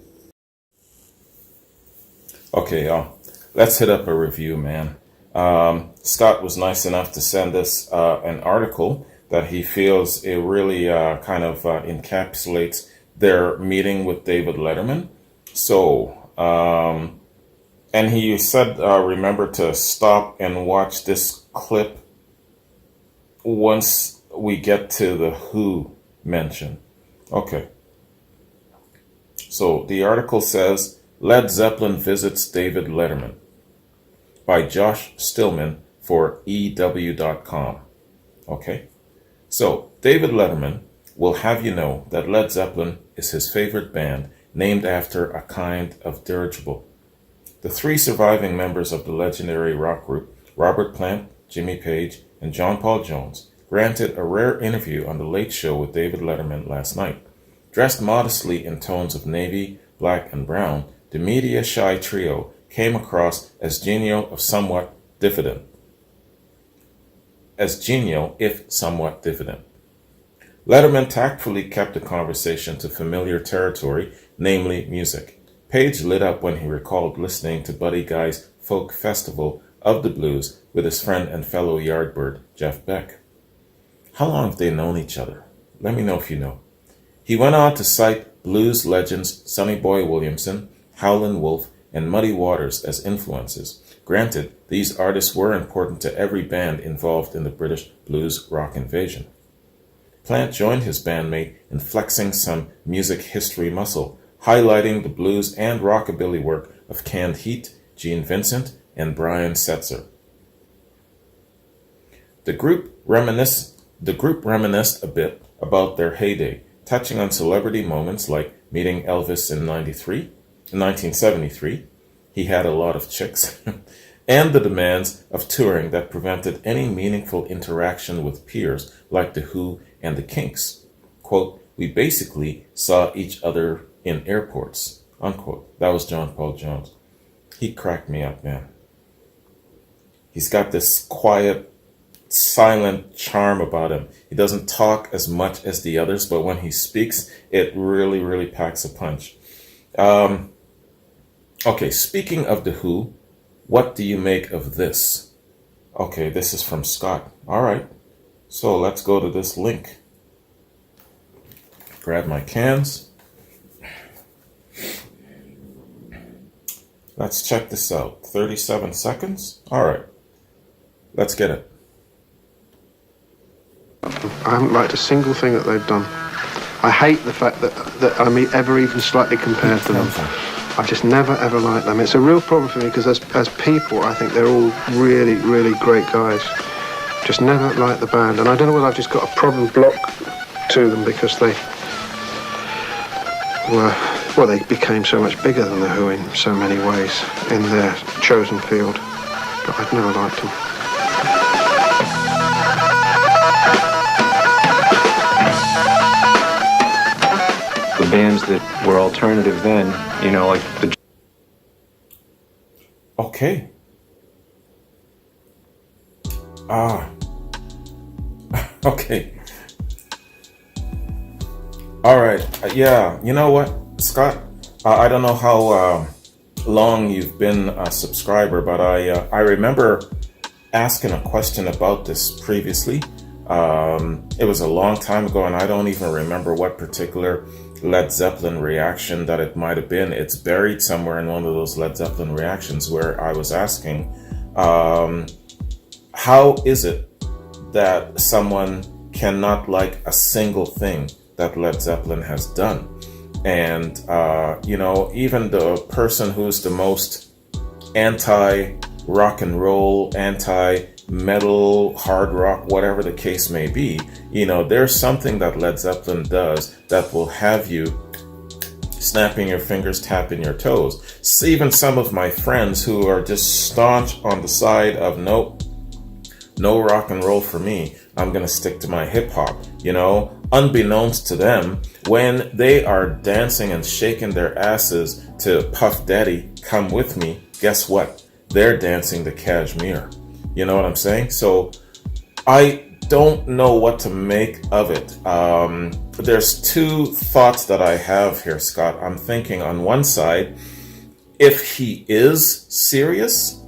Speaker 1: Okay, y'all, let's hit up a review, man. Scott was nice enough to send us an article that he feels it really kind of encapsulates their meeting with David Letterman. So, and he said, remember to stop and watch this clip once we get to the Who mention. Okay. So the article says, Led Zeppelin visits David Letterman by Josh Stillman for EW.com. Okay. So David Letterman will have you know that Led Zeppelin is his favorite band, named after a kind of dirigible. The three surviving members of the legendary rock group, Robert Plant, Jimmy Page, and John Paul Jones, granted a rare interview on The Late Show with David Letterman last night. Dressed modestly in tones of navy, black, and brown, the media-shy trio came across as genial if somewhat diffident. Letterman tactfully kept the conversation to familiar territory, namely music. Page lit up when he recalled listening to Buddy Guy's Folk Festival of the Blues with his friend and fellow Yardbird, Jeff Beck. How long have they known each other? Let me know if you know. He went on to cite blues legends Sonny Boy Williamson, Howlin' Wolf, and Muddy Waters as influences. Granted, these artists were important to every band involved in the British blues rock invasion. Plant joined his bandmate in flexing some music history muscle, highlighting the blues and rockabilly work of Canned Heat, Gene Vincent, and Brian Setzer. The group reminisced a bit about their heyday, touching on celebrity moments like meeting Elvis in 1973, he had a lot of chicks, and the demands of touring that prevented any meaningful interaction with peers like The Who and the Kinks. Quote, we basically saw each other in airports, unquote. That was John Paul Jones. He cracked me up, man. He's got this quiet, silent charm about him. He doesn't talk as much as the others, but when he speaks, it really, really packs a punch. Okay, speaking of The Who, what do you make of this? Okay, this is from Scott. All right, so let's go to this link. Grab my cans. Let's check this out. 37 seconds. All right, let's get it.
Speaker 12: I haven't liked a single thing that they've done. I hate the fact that I'm ever even slightly compared to them. I've just never ever liked them. It's a real problem for me because as people, I think they're all really, really great guys. Just never liked the band, and I don't know whether I've just got a problem block to them because they were, well, they became so much bigger than The Who in so many ways in their chosen field. But I've never liked them.
Speaker 13: The bands that were alternative then, you know, like the...
Speaker 1: Okay. Okay. All right. Yeah, you know what, Scott? I don't know how long you've been a subscriber, but I remember asking a question about this previously. It was a long time ago, and I don't even remember what particular Led Zeppelin reaction that it might have been. It's buried somewhere in one of those Led Zeppelin reactions where I was asking, how is it that someone cannot like a single thing that Led Zeppelin has done? And, you know, even the person who's the most anti-rock and roll, metal, hard rock, whatever the case may be, you know, there's something that Led Zeppelin does that will have you snapping your fingers, tapping your toes. So even some of my friends who are just staunch on the side of nope, no rock and roll for me, I'm gonna stick to my hip hop, you know, unbeknownst to them, when they are dancing and shaking their asses to Puff Daddy, Come With Me, guess what? They're dancing the Kashmir. You know what I'm saying? So I don't know what to make of it. There's two thoughts that I have here, Scott. I'm thinking on one side, if he is serious,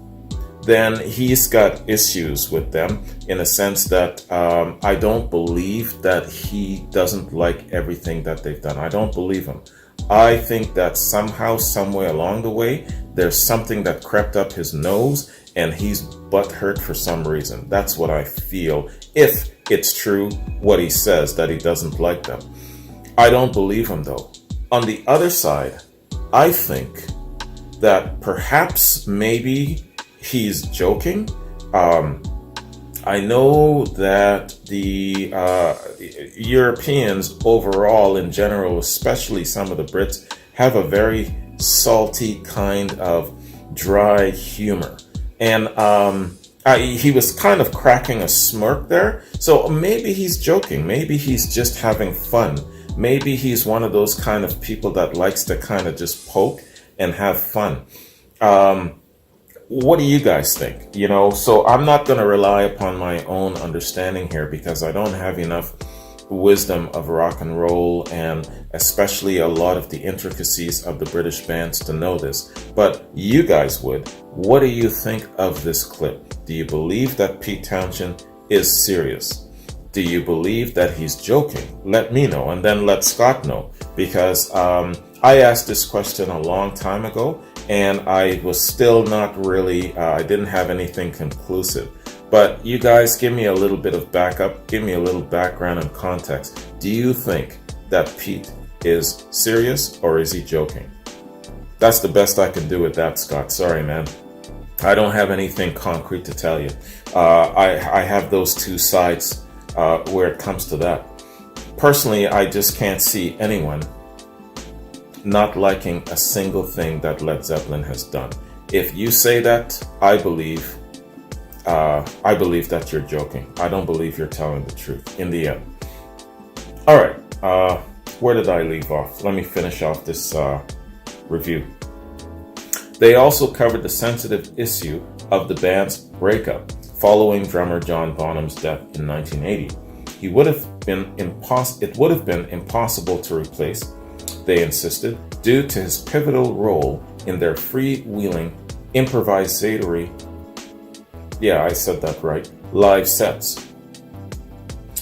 Speaker 1: then he's got issues with them in a sense that I don't believe that he doesn't like everything that they've done. I don't believe him. I think that somehow, somewhere along the way, there's something that crept up his nose and he's butthurt for some reason. That's what I feel, if it's true what he says, that he doesn't like them. I don't believe him though. On the other side, I think that perhaps maybe he's joking. I know that the Europeans overall in general, especially some of the Brits, have a very salty kind of dry humor. And he was kind of cracking a smirk there. So maybe he's joking. Maybe he's just having fun. Maybe he's one of those kind of people that likes to kind of just poke and have fun. What do you guys think? You know, so I'm not going to rely upon my own understanding here because I don't have enough wisdom of rock and roll and especially a lot of the intricacies of the British bands to know this. But you guys would. What do you think of this clip? Do you believe that Pete Townshend is serious? Do you believe that he's joking? Let me know, and then let Scott know, because I asked this question a long time ago and I was still not really, I didn't have anything conclusive. But you guys give me a little bit of backup, give me a little background and context. Do you think that Pete is serious or is he joking? That's the best I can do with that, Scott. Sorry, man. I don't have anything concrete to tell you. I have those two sides where it comes to that. Personally, I just can't see anyone not liking a single thing that Led Zeppelin has done. If you say that, I believe that you're joking. I don't believe you're telling the truth in the end. All right, where did I leave off? Let me finish off this review. They also covered the sensitive issue of the band's breakup following drummer John Bonham's death in 1980. It would have been impossible to replace, they insisted, due to his pivotal role in their freewheeling, improvisatory, yeah, I said that right, live sets.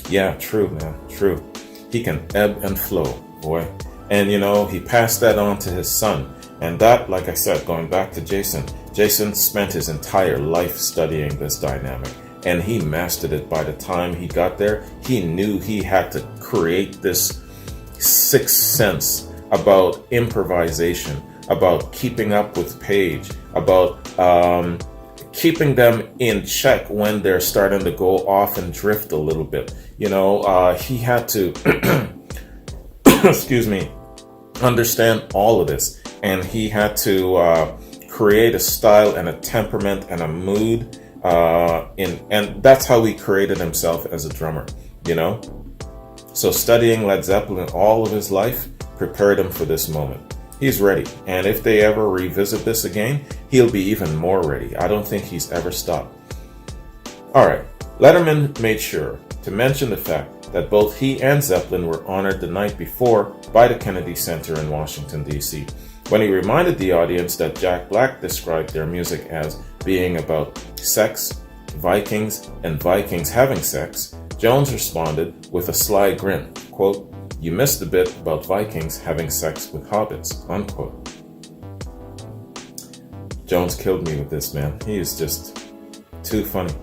Speaker 1: Yeah, true, man, true. He can ebb and flow, boy. And you know, he passed that on to his son. And that, like I said, going back to Jason spent his entire life studying this dynamic. And he mastered it by the time he got there. He knew he had to create this sixth sense about improvisation, about keeping up with Page, about keeping them in check when they're starting to go off and drift a little bit. You know, he had to, excuse me, understand all of this. And he had to create a style and a temperament and a mood. And that's how he created himself as a drummer, you know? So studying Led Zeppelin all of his life prepared him for this moment. He's ready. And if they ever revisit this again, he'll be even more ready. I don't think he's ever stopped. All right. Letterman made sure to mention the fact that both he and Zeppelin were honored the night before by the Kennedy Center in Washington, D.C. When he reminded the audience that Jack Black described their music as being about sex, Vikings, and Vikings having sex, Jones responded with a sly grin, quote, "You missed the bit about Vikings having sex with hobbits," unquote. Jones killed me with this, man. He is just too funny.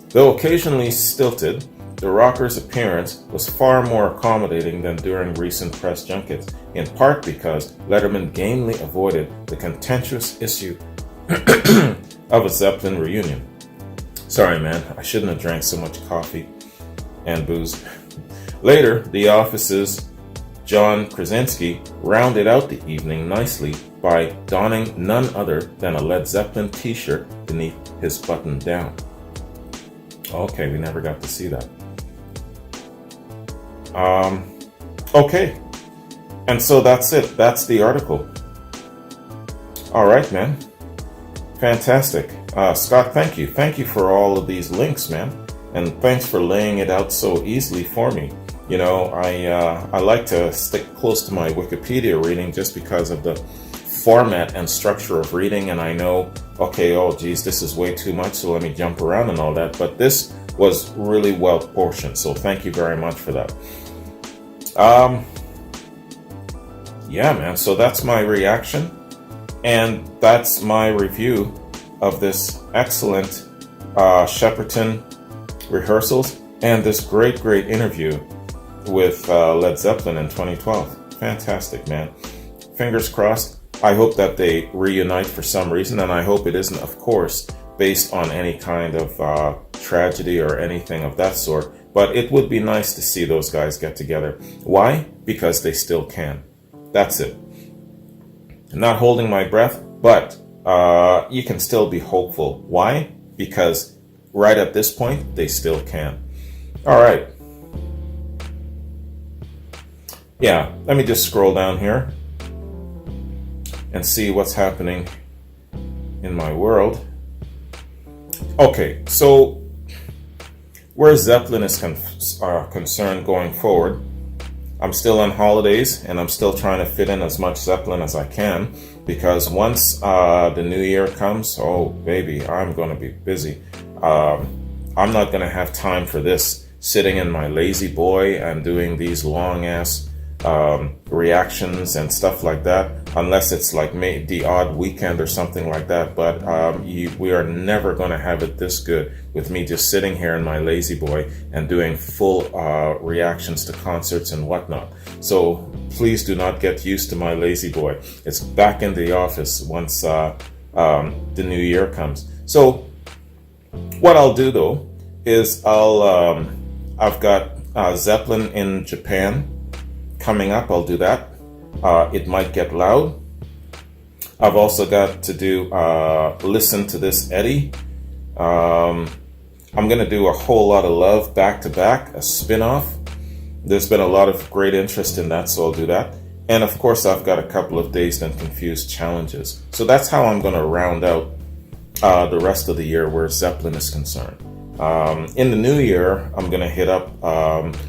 Speaker 1: Though occasionally stilted, the Rockers' appearance was far more accommodating than during recent press junkets, in part because Letterman gamely avoided the contentious issue of a Zeppelin reunion. Sorry, man. I shouldn't have drank so much coffee and booze. Later, the office's John Krasinski rounded out the evening nicely by donning none other than a Led Zeppelin t-shirt beneath his button down. Okay, we never got to see that. Okay. And so that's it. That's the article. All right, man. Fantastic. Scott, thank you. Thank you for all of these links, man. And thanks for laying it out so easily for me. You know, I like to stick close to my Wikipedia reading just because of the format and structure of reading. And I know, okay, oh, geez, this is way too much, so let me jump around and all that. But this was really well portioned, so thank you very much for that. Yeah, man, so that's my reaction. And that's my review of this excellent Shepperton Rehearsals and this great interview with Led Zeppelin in 2012. Fantastic, man. Fingers crossed. I hope that they reunite for some reason, and I hope it isn't, of course, based on any kind of tragedy or anything of that sort. But it would be nice to see those guys get together. Why? Because they still can. That's it. I'm not holding my breath, but you can still be hopeful. Why? Because right at this point, they still can. All right. Yeah, let me just scroll down here and see what's happening in my world. Okay, so where Zeppelin is concerned going forward, I'm still on holidays and I'm still trying to fit in as much Zeppelin as I can, because once the new year comes, oh baby, I'm going to be busy. I'm not going to have time for this, sitting in my lazy boy and doing these long ass reactions and stuff like that, unless it's like the odd weekend or something like that. But we are never going to have it this good with me just sitting here in my lazy boy and doing full reactions to concerts and whatnot. So please do not get used to my lazy boy. It's back in the office once the new year comes. So what I'll do though is I've got Zeppelin in Japan coming up. I'll do that. It might get loud. I've also got to do Listen to This, Eddie. I'm going to do A Whole Lot of Love back to back, a spin-off. There's been a lot of great interest in that, so I'll do that. And of course, I've got a couple of Dazed and Confused challenges. So that's how I'm going to round out the rest of the year where Zeppelin is concerned. In the new year, I'm going to hit up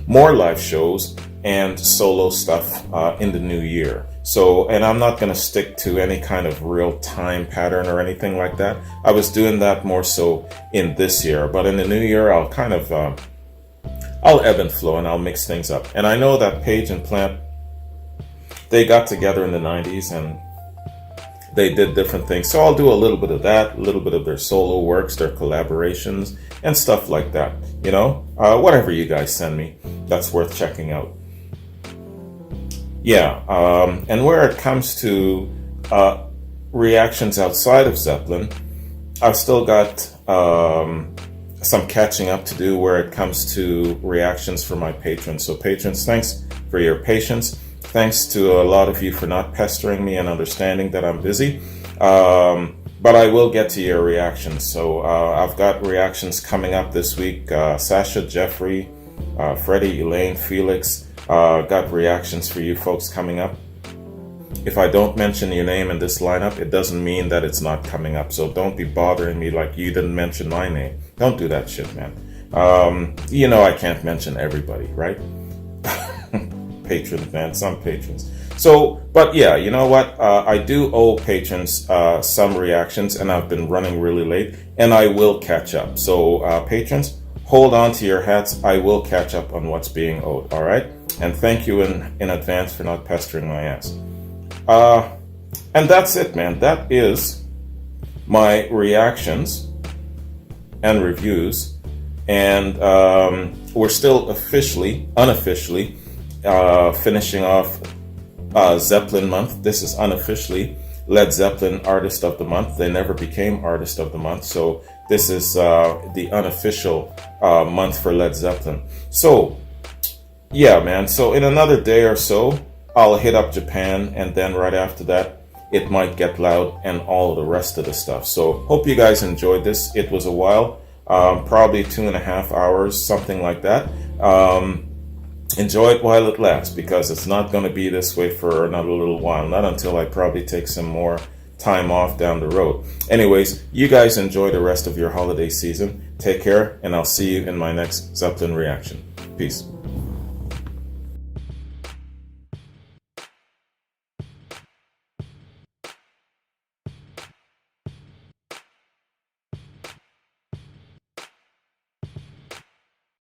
Speaker 1: more live shows and solo stuff in the new year. So, and I'm not going to stick to any kind of real time pattern or anything like that. I was doing that more so in this year, but in the new year, I'll kind of, I'll ebb and flow and I'll mix things up. And I know that Page and Plant, they got together in the 90s and they did different things. So I'll do a little bit of that, a little bit of their solo works, their collaborations, and stuff like that. You know, whatever you guys send me, that's worth checking out. Yeah, and where it comes to reactions outside of Zeppelin, I've still got some catching up to do where it comes to reactions for my patrons. So patrons, thanks for your patience. Thanks to a lot of you for not pestering me and understanding that I'm busy. But I will get to your reactions. So I've got reactions coming up this week. Sasha, Jeffrey, Freddie, Elaine, Felix. Got reactions for you folks coming up. If I don't mention your name in this lineup, it doesn't mean that it's not coming up. So don't be bothering me like you didn't mention my name. Don't do that shit, man. You know I can't mention everybody, right? Patrons, man, some patrons. So, but yeah, you know what? I do owe patrons some reactions, and I've been running really late, and I will catch up. So, patrons, hold on to your hats. I will catch up on what's being owed, all right? And thank you in advance for not pestering my ass. And that's it, man. That is my reactions and reviews. And we're still unofficially finishing off Zeppelin month. This is unofficially. Led Zeppelin Artist of the Month. They never became Artist of the Month, so this is the unofficial month for Led Zeppelin. So, yeah, man. So in another day or so, I'll hit up Japan, and then right after that, It Might Get Loud and all the rest of the stuff. So hope you guys enjoyed this. It was a while, probably 2.5 hours, something like that. Enjoy it while it lasts, because it's not going to be this way for another little while. Not until I probably take some more time off down the road. Anyways, you guys enjoy the rest of your holiday season. Take care, and I'll see you in my next Zeppelin reaction. Peace.